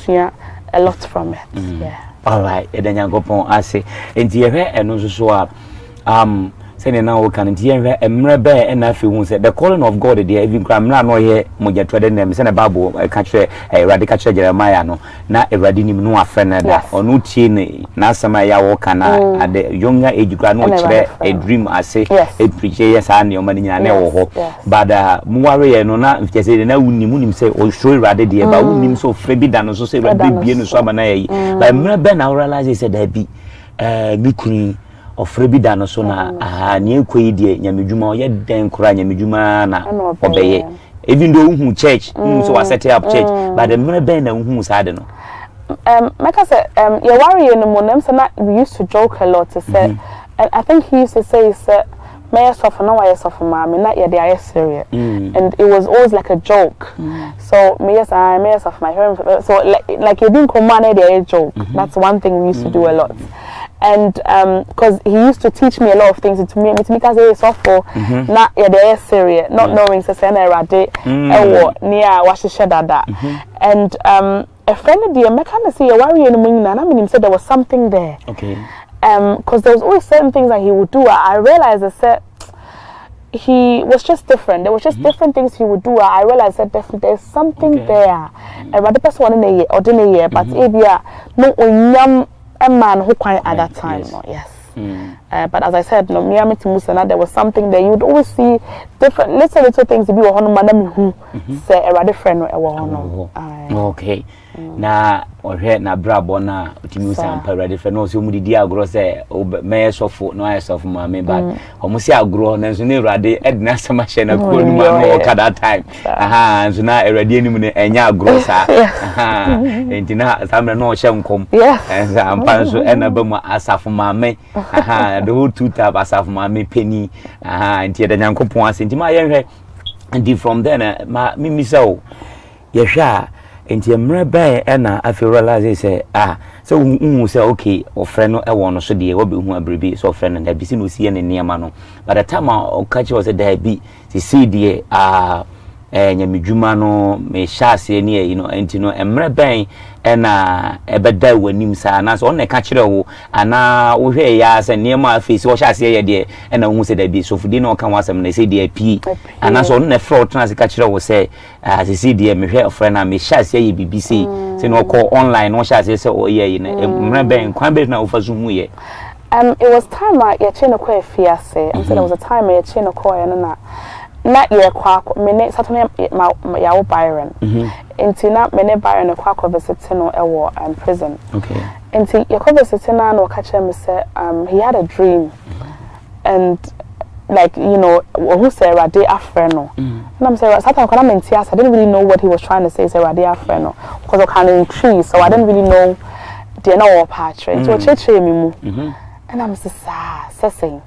a lot from it. Yeah. All right. E dan yankopon ase. Enti ye hwe eno so say now we can hear emre be and afi hu say the calling of God there even kramra no ye mojetwede na me say na Bible ka kire radical church Jeremiah no na eradi nim no afena da onu tie ne na asama ya wo kana at the younger age kra no kire a dream ase a preach yes and your man nyina na wo ho but muware ye no na mfike say na wunimu say o show radi there ba wunim so frebi da no so say radi bie no so amana yi but emre be na realize say da bi mikuni ofrebi da no so na ne ekoyi de nyamedwuma oye den kura nyamedwuma na obeye even though who church so was set up church but the mere ben na who sade no make us you worry in the morning so na we used to joke a lot to say and I think he used to say may suffer no why suffer mommy not yet they are serious and it was always like a joke so may suffer my home so like you didn't command a joke that's one thing we used to do a lot. And because he used to teach me a lot of things to me because he is awful not yeah they are serious not knowing say na rade near washisha dada and a friend of the American say you worry no munyina na me said there was something there because there was always certain things that he would do. I realized that he was just different. There was just different things he would do. I realized that there's something there and the person in a year or in a year but ebia no onyam a man who quite at that time. Yes. But as I said, no, there was something there. You would always see different little things to be a man who say a rather friend or okay. na ohwe na brabo na otimi usampa ready for no so mu didi agro say me sofo no I sofo ma me but omusi agro na nso ne urade edna sama hye na ko ni ma no ka that time aha nso na urade anim ne enya agro sa aha entina samre no hye nkom enza ampa nso ena ba mu asafo ma me aha the whole two tab asafo ma me penny aha enti de nyankopon ase enti ma yenhwe and from then ma mimi so yehwa enti emre ban na afi realize say so say okay ofre no e won so de wo be hu abrebi so ofre no da bisi no sie ne niam no by the time o catch was da bi see de nyamedwuma no me hyase ne you know enti no emre ban na ebeda wanim sa na so on ka kire wo ana wo hwe ya se niam afisi wo hyase ye de na hu se da bi so fudi no ka wasam na se de pi ana so on na fraud na se ka kire wo se se de me hwe ofre na me hyase ye BBC se no call online no hyase se o ye ne emre ban kwan be na wo fa so hu ye it was time ya cheno kwa fiase and so there was a time ya cheno kwa na ye kwa mene satone ya wo Byron enti na mene Byron kwa visit no ewo prison okay enti ye kwa visit na no ka kire me say he had a dream and like you know who say rade afreno and I'm saying satone kwa na mentias I didn't really know what he was trying to say rade afreno because I can't in trees so I didn't really know the no patch so cheche mi mu and I'm saying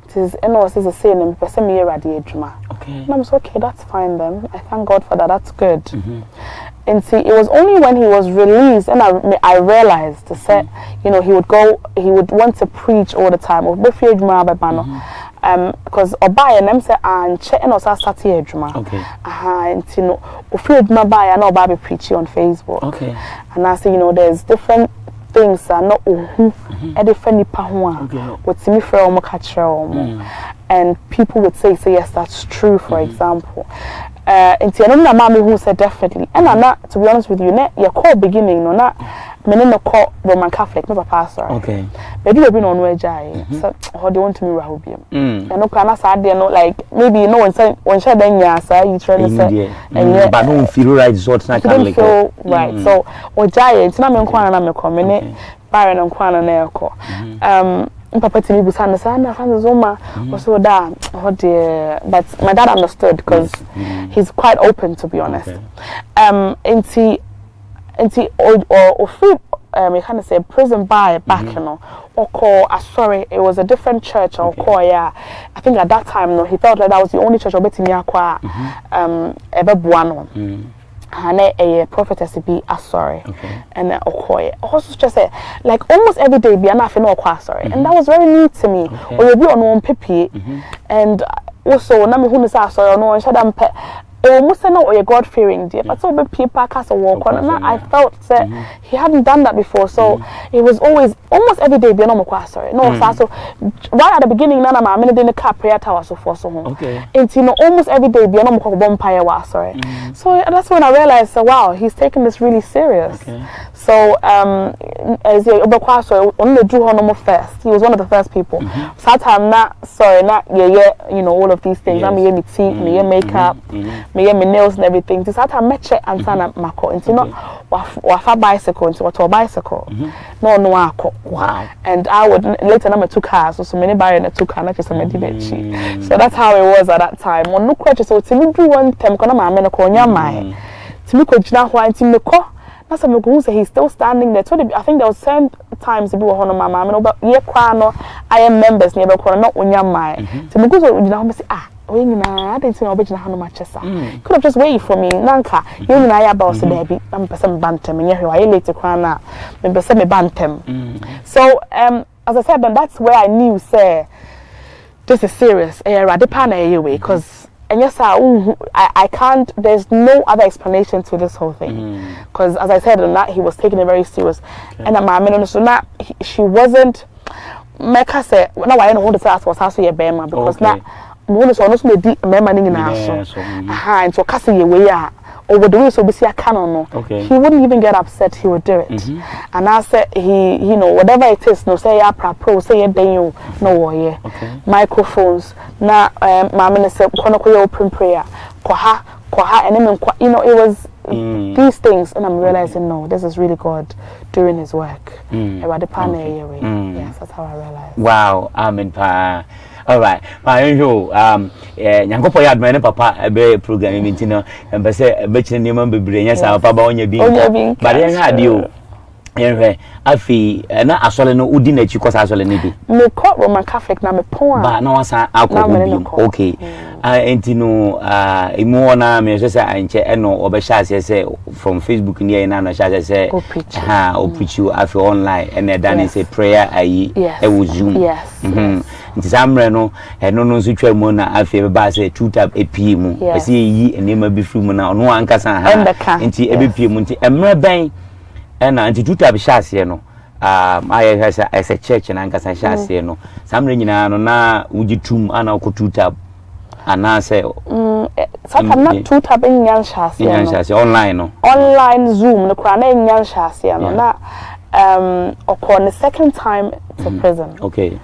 tis and was a saying and person me rade adwuma okay and I'm so okay that's fine then I thank God for that that's good and see it was only when he was released and I realized to say you know he would want to preach all the time of be adwuma ba because oba and them say and check and also start adwuma okay and you know ofi adwuma ba ya na oba be preaching on Facebook okay and I say you know there's different things are not different nipa ho what me for omo ka kire and people would say yes that's true for example and you know na mama who said definitely and na to be honest with you na your core beginning no na me no call Roman Catholic me papa sorry okay baby no no ejai so how they want to me rahobiem and no kana sa de no like maybe you know when share den ya sa you try to say and but no feel right sort na Catholic right so ojai enti na me nkwana na me come ne Byron nkwana na ekọ papa tell me busana sana Franzoma also da but my dad understood because he's quite open to be honest enti or food you kind of say prison by back you know or call sorry it was a different church or call I think at that time no he felt like that was the only church or betting yakwa ever buano and a prophetess be sorry and okoye also just say like almost every day be enough no sorry and that was very neat to me or you be on one pipi and also na me hu say sorry no shadam almost no or God fearing dear but so be people cast a walk on and I felt that he hadn't done that before so it was always almost every day be no sorry no so right at the beginning na ma me dey car prayer tower so for so and you know almost every day be no bonfire was sorry so that's when I realized wow he's taking this really serious so as you so on the do hono first he was one of the first people so that time you know all of these things I me tea me makeup me nails and everything so that time meche and sana mako and you know wa bicycle into what bicycle no akọ wow and I would later na me took cars so many buy na took car na just me did so that's how it was at that time on no question so timi do one time kono ma me no ko nya mai timi ko gina ho anti me ko na so me go say he's still standing there I think there was 10 times to be one of my mama no but ye kwa no I am members near be ko no onya mai timi go so gina ho me say we I didn't know about how much could have just waited for me nanka you know I about baby I'm person bantam and you later kwana me person me bantam so as I said then that's where I knew say this is serious radipa na anyway because and yes I can't there's no other explanation to this whole thing because as I said that he was taking it very serious and my mama so not she wasn't make her say now I don't want to say was also your bema because now mo so no so dey member ni na so and so kase ye we ya over the way so be see no he wouldn't even get upset he would do it and I said he you know whatever it is no say ya pro say ya den you no wo ye microphones na mama ne say kono ko open prayer kwa ha and then you know it was these things, and I'm realizing, no, this is really God doing His work. Yes, that's how I realized. Wow, amen, pa. All right, my usual nyankopo ya admire papa ebe program meeting no embe say be chine nneema bebre nya sa papa onya bi but yen ha dio yen afi na asole no udi na chi kosa asole ne bi me ko Roman Catholic na me pon ba na wasa akọ okay entino emu ona me say anche eno obesha say from Facebook ni na no sha say o preach you afi online and then say prayer ayi e wo Zoom nti samre no eno no nso twa mu na afi be ba say two tab epie mu esi yi enema bi fru mu na ono ankasa ha nti ebepie mu nti emre ben ena nti two tab shase no I as a church and ankasa shase no samre nyina no na ugitum ana ko two tab ana say so I'm not two tab in nyan shase online no online Zoom no kra na nyan shase no na okon the second time to prison okay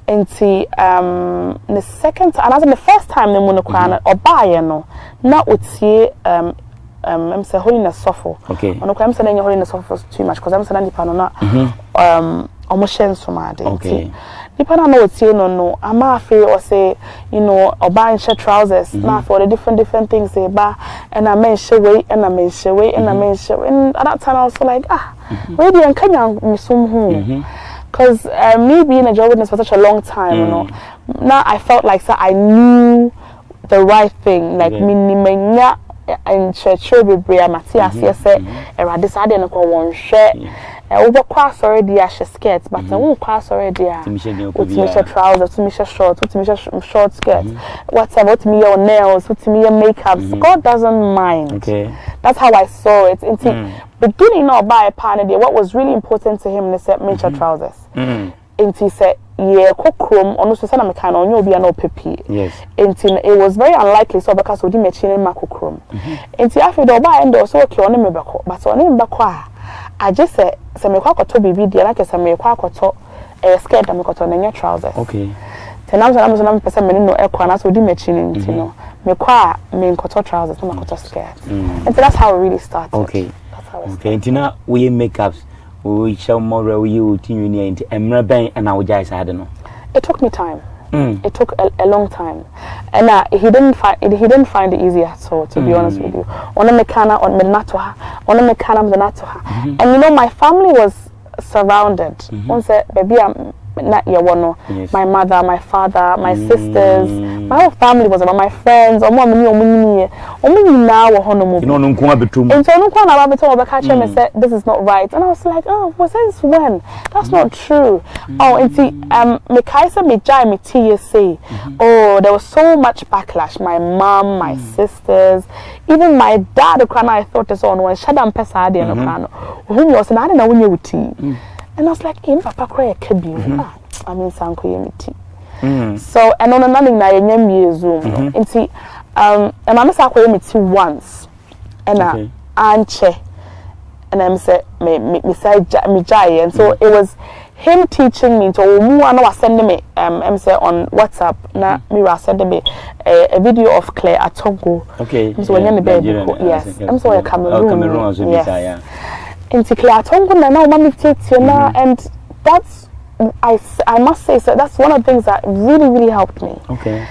Enti the second time, and as the first time the monokwana or buy no na otie I'm say holiness suffer. Okay. Ono kwa I'm saying holiness suffer too much because I'm saying nipa no na omoshen somade. Okay. Nipa na otie no ama afi or say you know or buy shirt trousers na for the different things they buy and I mention way and I mention way and I mention and at that time I was like where do you kanya misum hu. Because me being a Jehovah's Witness for such a long time, you know, now I felt like I knew the right thing. Like, minimenya in church, Bria Matthias, yes, I decided to go one share. Over class already, I should skirts, but I won't class already. With me, trousers, with me, shorts, with me, short skirts, whatever, with me, your nails, with me, your makeup. God doesn't mind. Okay. That's how I saw it. Beginning now by a partner, what was really important to him is that miniature trousers. And he said, yeah, kokrom, ono so sana mekana onyo obi na opepi. Yes. And it was very unlikely so because odi mechine ma kokrom. And he after the buy endo so okay ono mebeko, but ono mebeko I just say me kwa koto bibi dia na kesa me kwa koto skirt na me koto na trousers. Okay. Tenam so na pesa me no ekwa na so odi mechine nti no. Me kwa me koto trousers na koto skirt. And so that's how it really started. Okay. Okay, now we makeups, we shall more we continue into Emra Ben and our guys had no. It took me time. It took a long time, and he didn't find it easy at all. To be honest with you, on a mechana on menatoha, on a mechana menatoha, and you know my family was surrounded. One said, "Baby, I'm not your one." My mother, my father, my sisters, my whole family was about my friends. And so this is not right, and I was like, "Oh, was this when? That's not true." Oh, and see, oh, there was so much backlash. My mom, my sisters, even my dad. I thought this on when Shadam Pesadi and whom was not in a winning. And I was like, Papa cry could be. I mean, Sanko Yemiti. So, and on another night, I Zoom. And see, and I'm Sanko Yemiti once. And Anche. And I'm say, me Jai. And so it was him teaching me to was sending me I'm say on WhatsApp. Now, me was sending me a video of Claire at Togo. Okay. So when you're in the bed, yes. I'm sorry, a Cameroon. Yes. In Claire Tongo na now mommy takes you now, and that's I must say so that's one of the things that really helped me. Okay.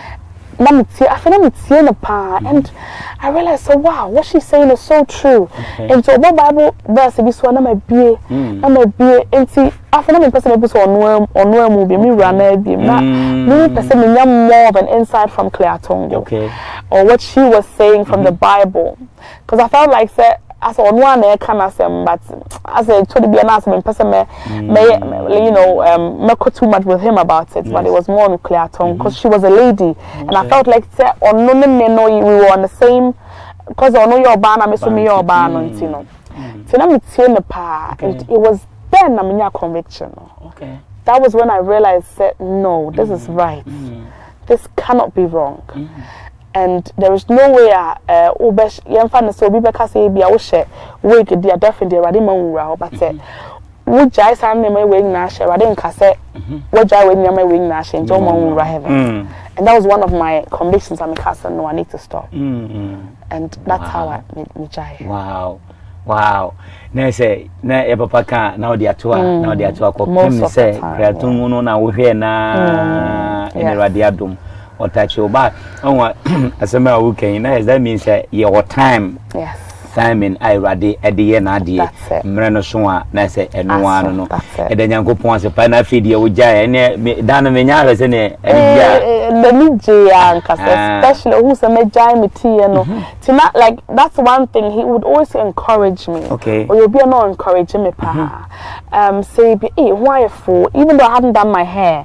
Mommy I feel in the pa and I realized so wow what she's saying is so true. And so what Bible verse this one I'm be and see I feel me person episode on no movie me run be me person me more of an insight from Claire Tongo. Okay. Or what she was saying from the Bible, because I felt like as on one can but as I told you an person may you know not too much with him about it, but it was more on Claire Tongue because she was a lady, and I felt like on no we were on the same because I know your ban I miss me your ban on you know. So now me the pa and it was then I mean conviction. Okay. That was when I realized no, this is right. This cannot be wrong. And there is no way so be because say be share wig they are definitely already man but would jai san my wing nash, I didn't cassette, what jai with my wing nash, and don't want to heaven. And that was one of my convictions. I'm a castle, no, I need to stop. And that's how I made jai. Wow. Na say na e papa kan na odi atoa na odi atoa ko pem say kreatum no na wo hwe na ene rade adom otachi oba onwa asema wo kan na that means your time. Yes. Simon I rade ede na ade mre no so a na say eno anu no ede nyankopon asepa na fidi wo gya ene dan me nya re se ne the nije especially who say me jai me tea no tina like that's one thing he would always encourage me. Okay. Or you'll be not encouraging me pa say be why for even though I hadn't done my hair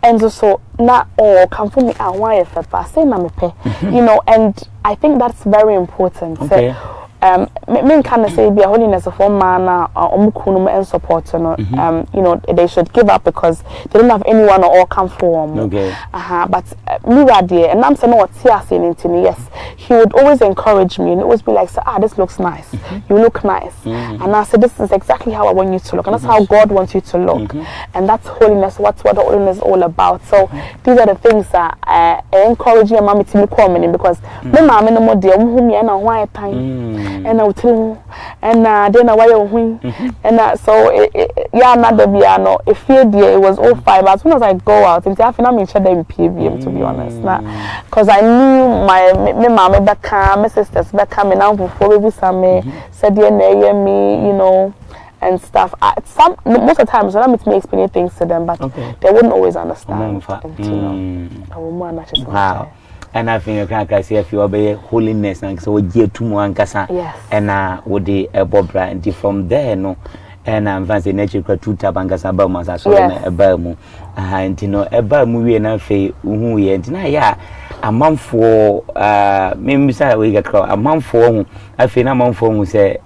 and so not all come for me why for pa say na me pe you know, and I think that's very important. Okay. Men can say be a holiness of one man and support you know, they should give up because they don't have anyone or all come for them. Okay. But me dear, and I'm saying no yes, he would always encourage me and always be like, this looks nice, you look nice, and I said this is exactly how I want you to look, and that's how God wants you to look, and that's holiness. What's what holiness is all about. So these are the things that I encourage your mommy to come in because my mom no more dear whom you know why time. And I would tell him, and then I went and so yeah, not the piano. If it was all 5 as soon as I go out, and I feel I'm in PVM to be honest, because I knew my mama back, my sisters back coming out before we said me, you know, and stuff. Most of the times when I'm explaining things to them, but they wouldn't always understand. Wow. And I think you can say if you obey holiness and so we to Muankasa and would the Bobra and from there no and I'm fancy nature 2 tabangasa Burmas as well a Burmu and you know a Burmu and I say who we and a month for maybe a month for I feel a month for who say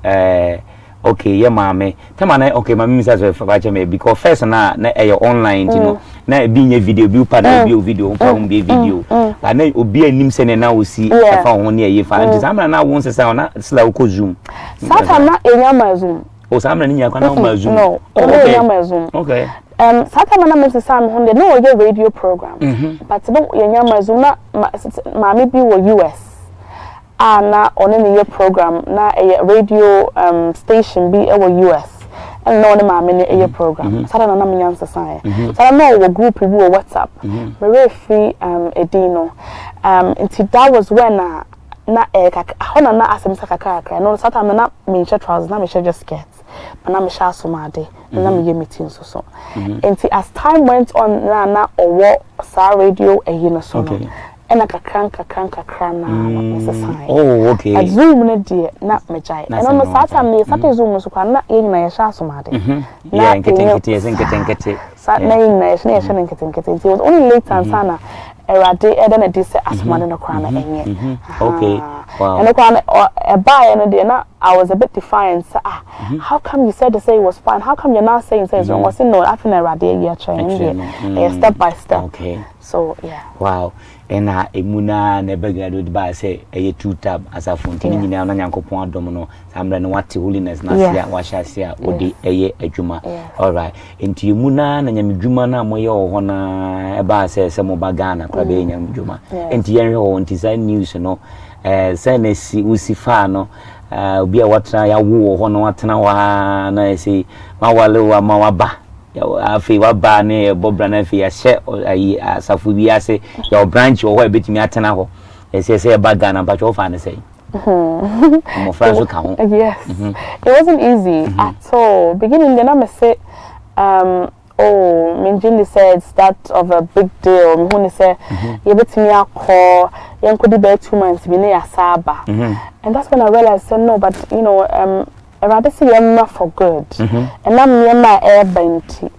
okay, yeah, mommy. Tamana, okay, my missus will provide me because first na your online, you know, na being a video, view panel, video, be video. I know will be a name sending now we see if I want you find this. I'm now wants to sound slow Zoom. Sometimes not in Amazon. Oh, some in your Zoom. No, okay, Amazon. Okay. Sometimes I'm to some hundred no your radio program, but no in Amazon, mommy be US. Na on in the program na a radio station be our US and no na in a program so na me answer sign so I know a group people WhatsApp very free edino until that was when na hona na asem sakaka no so time na me trousers na me just skirts but na me sha somade na me meeting so until as time went on na or sa radio e so and a kakran na oh okay a zoom na dear not me jai and on the saturday sat zoom so kan na yin na sha so made yeah nkete sat na yin na sha nkete it was only late and sana erade e na dey say asmane no kran na enye okay wow and kran e buy no dey na I was a bit defiant how come you said to say it was fine, how come you're now saying it's wrong? I said no, I think erade year trying step by step. Okay, so yeah, wow. And emuna na begado ba say e 2 tab as a fontin nyina na nyankopon adom no samra no wate holiness na sia wa hyasia odi eye adwuma. All right, enti emuna na nyamedwuma na moye ho na e ba say se mo bagana kwa be nyamedwuma enti yenhwe ho enti sa news no say na si usifa no obi a watra ya wo ho no watena wa na say ma wale wa ma waba afi waba ne bobra na fi ya she ayi asafu bi ase your branch or betimi atena ho say baga na pacho fa ne say mo franzo ka ho. Yes, it wasn't easy at all. Beginning then I say oh Minjili said it's that of a big deal. Me who say you betimi akọ yen could be 2 months bi na asaba and that's when I realized said no, but you know I rather see them for good, and I'm near my air benty.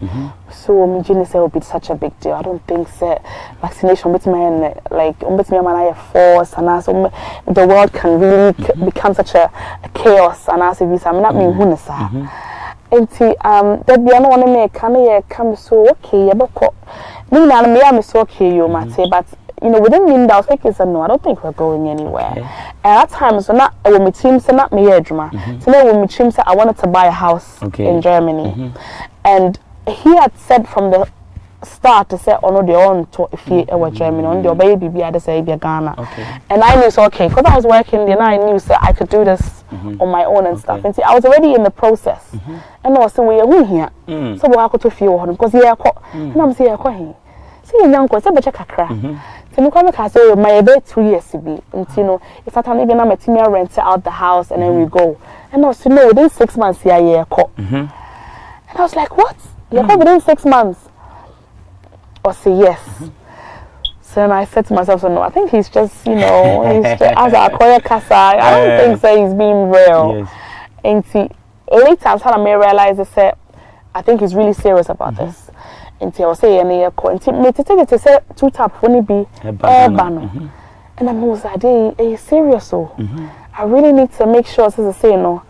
So Minjili said it would be such a big deal. I don't think so. Vaccination with me like with me man force and as the world can really become such a chaos and as if I'm not me who sa. Enti that be no one me can come so okay. Me na me am so okay you mate but you know, within me, I was thinking, so no, I don't think we're going anywhere. Okay. And at times, so not when my team said not me Edma. So now when my team said I wanted to buy a house in Germany, and he had said from the start to say, oh no, they own to if you were Germany, on your baby, be I say be Ghana. And I knew so okay, because I was working, then I knew so I could do this on my own and stuff. And see, I was already in the process, and I was so we are here. So we have to feel him because yeah, and I'm saying yeah, see young boy, say better kakra. So me come back say my bed 2 years to be, and you know, if I can even I'm a team rent out the house and then we go, and I was no within 6 months yeah and I was like what? You're within 6 months. Or say yes. So then I said to myself, so no, I think he's just, you know, he's just, as a Koya Kasa, I don't think so he's being real. Yes. And see, later I may realize I said, I think he's really serious about this. And I was saying, and to say 2 tap when it be urban. And I was like, hey, serious so. I really need to make sure, as I say, no.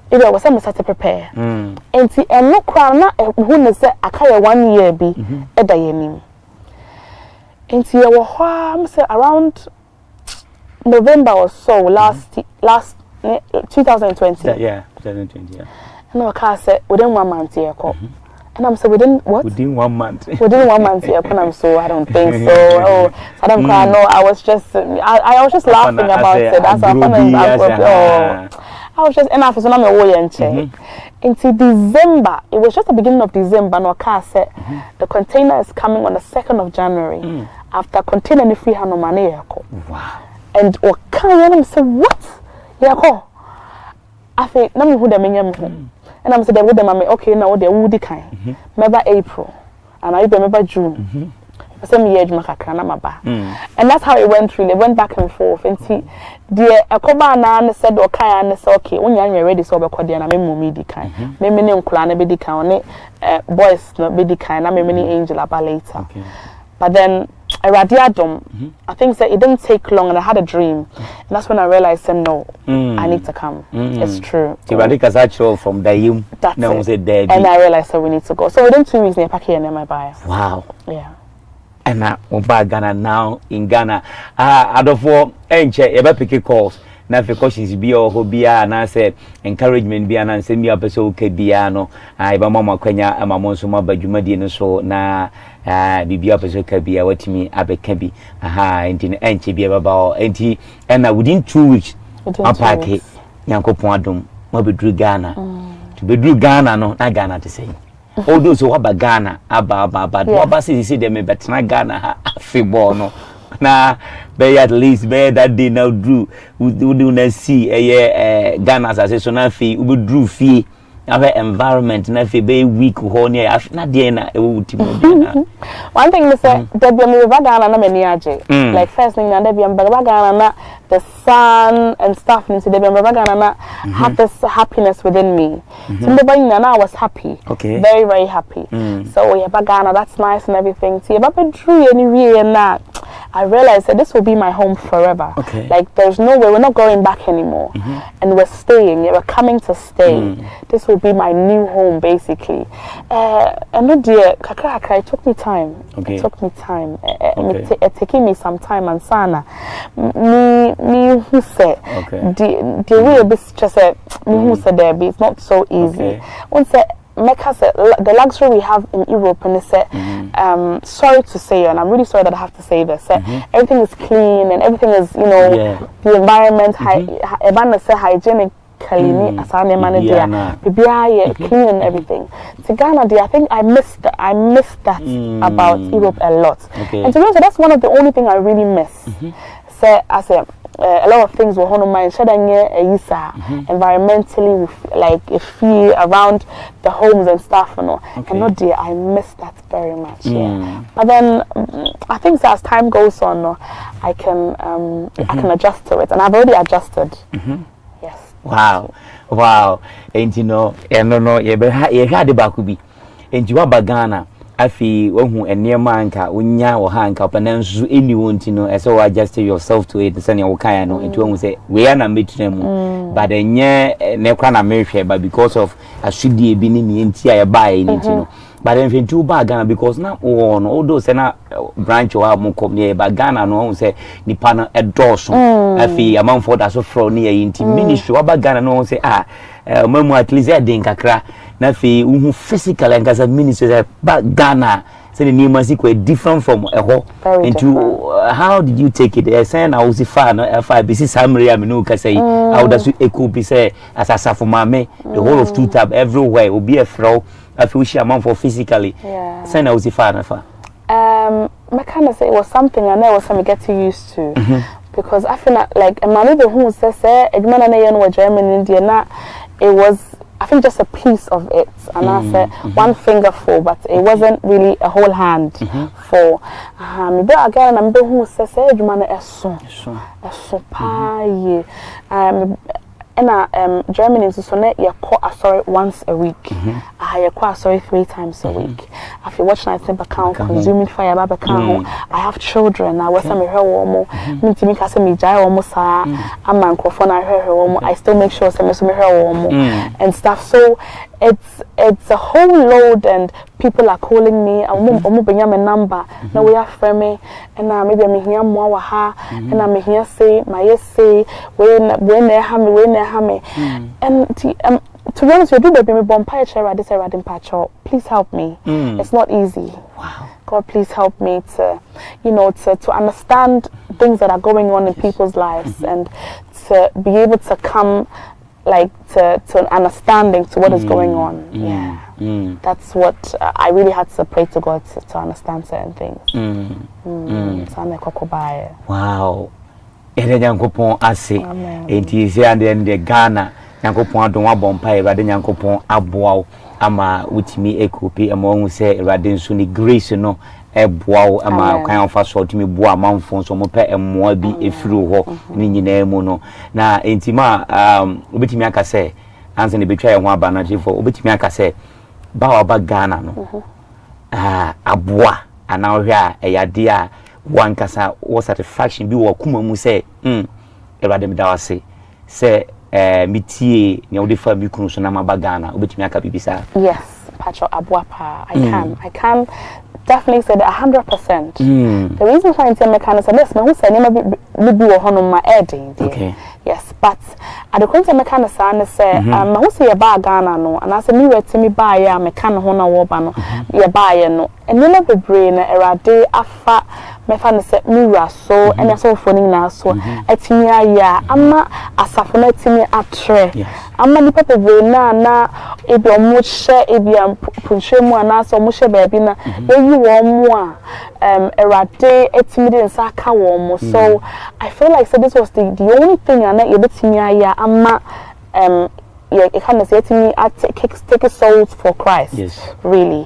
If I was to prepare, and see, and no crown, not who say I carry 1 year be a day. And see, I was around November or so last 2020. Yeah, 2020. Yeah. And I can't say within 1 month here, and I'm so within what? Within 1 month. Within 1 month here, and I'm so I don't think so. Oh, so I don't cry. No, I was just laughing about it. That's I was just enough so I'm away and check. Until December, it was just the beginning of December. No car said the container is coming on the 2nd of January. After container ni free hand no money. Wow. And or can you say what? Yeah, I think na me who the menyam ho. And I'm say they with them okay now they would kind. Maybe April and I remember June. And that's how it went through. They went back and forth. And see, the Akobana said, okay, and said, okay, when you're ready, so be called and I'm me kind. Me many uncle be kind, boys no be kind. I'm many angel about later. But then I radiadum. I think that it didn't take long, and I had a dream, and that's when I realized that no, I need to come. It's true. From the that's it. And I realized that we need to go. So within 2 weeks, I pack here and my buyer. Wow. Yeah. And now, Ghana now in Ghana. Adofo enche eba pick calls. Na fe questions bi o ho bia na say encouragement bia na say mi apeso okay bia no. Eba mama kwanya amamo nso ma badwumadi no so na bibia apeso ka bia watimi abeka bi. Enti enche bia baba o enti na within 2 weeks apake Nyankopon adom ma bedru Ghana. To bedru Ghana no na Ghana to say. All those who have Ghana, Abba, see them, but not Ghana, football, no. Now, be at least be that day now drew. We do not see a Ghana as a son fee, we drew fee. Our environment, na fee be weak, honey, not Diana, one thing is that there be a Ghana, na many like first thing, and there be a Ghana, the sun and stuff, and so there be a Ghana, have this happiness within me. So the boy Nana was happy, very, very happy. So we have a Ghana, that's nice and everything. See, but I drew anyway, and that I realized that this will be my home forever. Like there's no way, we're not going back anymore, and we're staying. We're coming to stay. This will be my new home, basically. And no dear, it took me time. It took me time. It taking me some time, and sana. Me who said the way this just said me who said there be it's not so easy. Once Mecca said the luxury we have in Europe, and they said sorry to say, and I'm really sorry that I have to say this. Everything is clean and everything is, you know, the environment hygienic. Clean and everything. To Ghana, I think I missed that about Europe a lot. And to be honest, that's one of the only things I really miss. So I said a lot of things were on my mind. Environmentally, like if you around the homes and stuff, you know. And not dear, I miss that very much. But then I think as time goes on, I can adjust to it, and I've already adjusted. Yes. Wow. And you know, you had the bakubi. And you are Bagana. I feel when a near manka, when ya or hank up and then anyone to know, so adjust yourself to it, the sunny Okayano, into one say, we are not meeting but then yeah, Nekana Mercia, but because of a should be in the entire buy, you know. but then fin two bag Ghana because now all those na branch or mo come near but Ghana no say ni pana a dorsum afi amount for that so from near inti ministry wa Ghana no say memu at least e den kakra na fi uhu physical and as a ministry but Ghana say the name is quite different from a whole into how did you take it say na Awusi fa no fa be summary am no ka say how does it could be say as a for mame the whole of two tab everywhere will be a throw if we share amount for physically say na Awusi fa na fa I kind of say it was something I know was something get too used to because I feel like a man who says say edman na yen wa German India na it was I think just a piece of it, and I said one finger full, but it wasn't really a whole hand full. Maybe again, I'm the who says, "Hey, you man, a so pie." Germany is so net you call sorry once a week. I call sorry 3 times a week. If you watch night simple account, consuming fire baba account. I have children. I was some her woman. Me to me kase me jai almost I'm microphone I her woman. I still make sure some her woman and stuff. So it's a whole load and people are calling me. I'm bring my number. Now we are friendly and maybe I'm here more ha and I'm here say my yes say when they have me and to be honest, we do baby me bonfire chair this riding patch. Please help me. It's not easy. Wow. God, please help me to, to understand things that are going on in people's lives and to be able to come like to an understanding to what is going on. That's what I really had to pray to God to understand certain things. Wow. Ere Nyankopon ase enti se and the Ghana Nyankopon adon abompa Ewrade Nyankopon aboa ama wutimi ekopi ama hu se Ewrade nso ni grace no eboa ama kwan ofa so timi boa amanfo so mo pe emoa bi efiri ho ni nyina mu no na enti ma obetimi aka se anse ne betwa ye ho aba na jefo obetimi aka se ba wa ba Ghana no aboa ana ohwe a eyade a one kasa was satisfaction bi wo kuma mu say Ewrade me da wase say mitie nya wo defa mi kunu so na maba Ghana obetimi aka bibisa. Yes, Pacho Abuapa. I can definitely say that 100%. The reason why I'm saying mechanics this me who say never be honum my heading. Okay. Yes, but at the point mechanics and say who say ba Ghana no and I say me wet me buy ya mechanic ho na wo ba no ye buy no and no be brain Ewrade afa me fa no say mira so and so phone na so atimi aya ama asafo na atimi atre ama ni papa brain na ebi omo hye ebi am punchemu ana so omo hye ba bi na eyi wo mo a Ewrade atimi de nsa aka wo mo. So I feel like so this was the only thing na e betimi aya ama you can say to me take a soul for Christ. Yes. Really.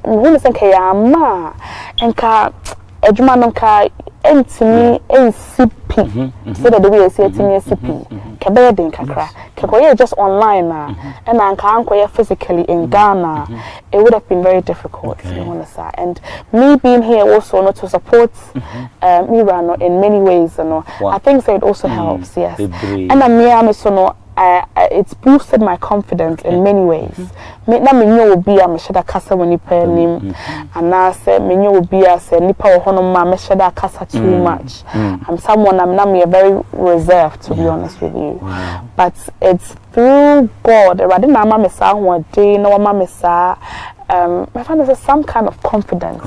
When say kaya ma enka edwuma no ka entimi NCP so that the way say entimi NCP ke be den kakra ke koye just online na and anka ankoye physically in Ghana it would have been very difficult you understand. And me being here also not to support me run in many ways I think so it also helps. Yes. And I'm so no it's boosted my confidence in many ways. Me na me nyo obi a me sheda kasa woni pa nim and say me nyo obi a say nipa wo hono ma me sheda kasa too much. I'm someone I'm not me very reserved to be honest with you. But it's through God. Rather na ma me sa ho dey na ma me sa my friend is some kind of confidence.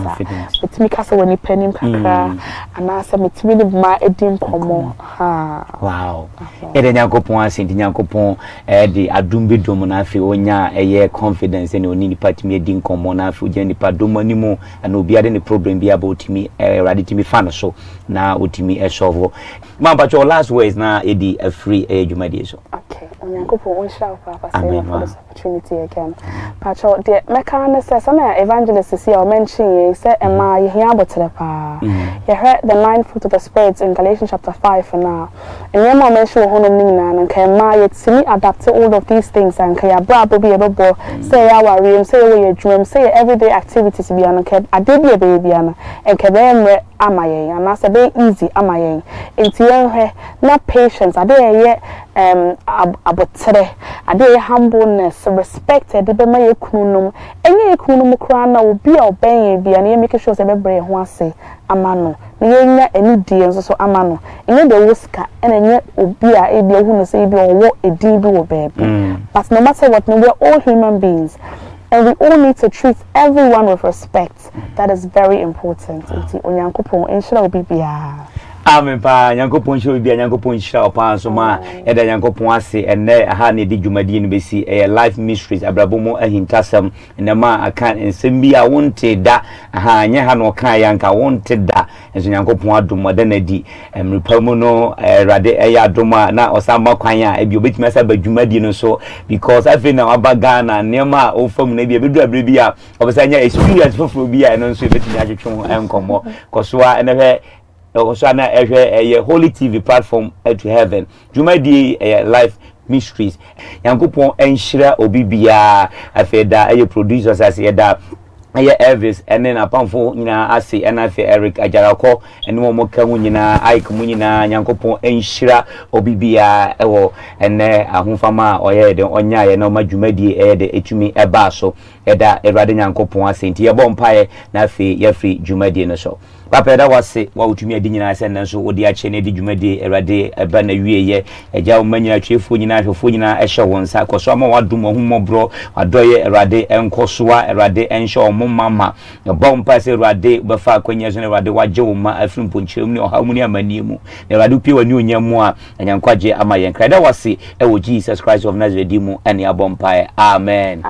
It's me kasa woni pa nim kakra and I say me timi ma edim komo. Wow. Ede Nyankopon asenti Nyankopon de adumbi dom na afi onya eye confidence ne oni nipa timi edi nkomo na afi onya nipa dom animu na obi ade ne problem bi about me Ewrade timi fan so na otimi solve. Ma but your last words na edi a free adwumadi so. Okay. Nyankopon won sha papa say for this opportunity again. Pacho de meka say some evangelist see or mention say ema ye hia botere pa. You heard the 9 fruit of the spirits in Galatians chapter 5 for now. And you mention honom nina and can ma yet see adapt to all of these things and can ya brabo be able say our say we dream say everyday activities be an I did be a baby and can ama yen anase be easy ama yen enti yen hwe na patience ade ye abotre ade ye humbleness respect de be ma ye kununum enye ye kununum kra na obi a oben bia na ye make sure say be bre ho ase ama no na ye nya eni die nso so ama no enye de woska ena enye obi a e bi ohunu say bi owo edin bi wo baby but no matter what no, we are all human beings and we all need to treat everyone with respect. That is very important. Onyankopon enshira obi bia. Amen pa Nyankopon show bia Nyankopon shira opa so ma e da Nyankopon ase enne aha ne di dwumadi no besi life mysteries abrabomo ahintasam enne ma aka ensem bia wonte da aha nya ha no kan yanka wonte da enso Nyankopon adom da na di emrepamu no rade eya adoma na osamba kwan a e bi obetimi asa ba dwumadi no so because I feel na abaga na nema ofam na bia bedu abre bia obesanya experience foforo bia no so betimi atwetwe enkomo kosoa ene hwe also na a holy TV platform to heaven Jumadi life mysteries Yankopon enshira obibia afeda a producers as yeda Elvis and then apamfo nyina ase and afi Eric Ajarako and mo mo kan nyina Ike mu nyina Yankopon enshira obibia ewo ene ahomfama oye de onyaye na madwumadi de etumi eba so eda Erade Yankopon ase nti ye bompae na afi yafri dwumadi no so papa da wase wa utumi adi nyina ase nanso wodi ache ne di dwumadi Erade eba na wieye eja wo manyina twefo nyina hwefo nyina ehye wonsa koso ama wadum ohumobro adoye Erade enkosoa Erade enhye mama bompa se Erade befa kwanya so Erade waje wo ma afrim ponchirem ne oha mu ne amani mu Erade pie wani onyamu a enyankwaje ama yen krada wase e wo Jesus Christ of Nazareth mu ene abompa amen.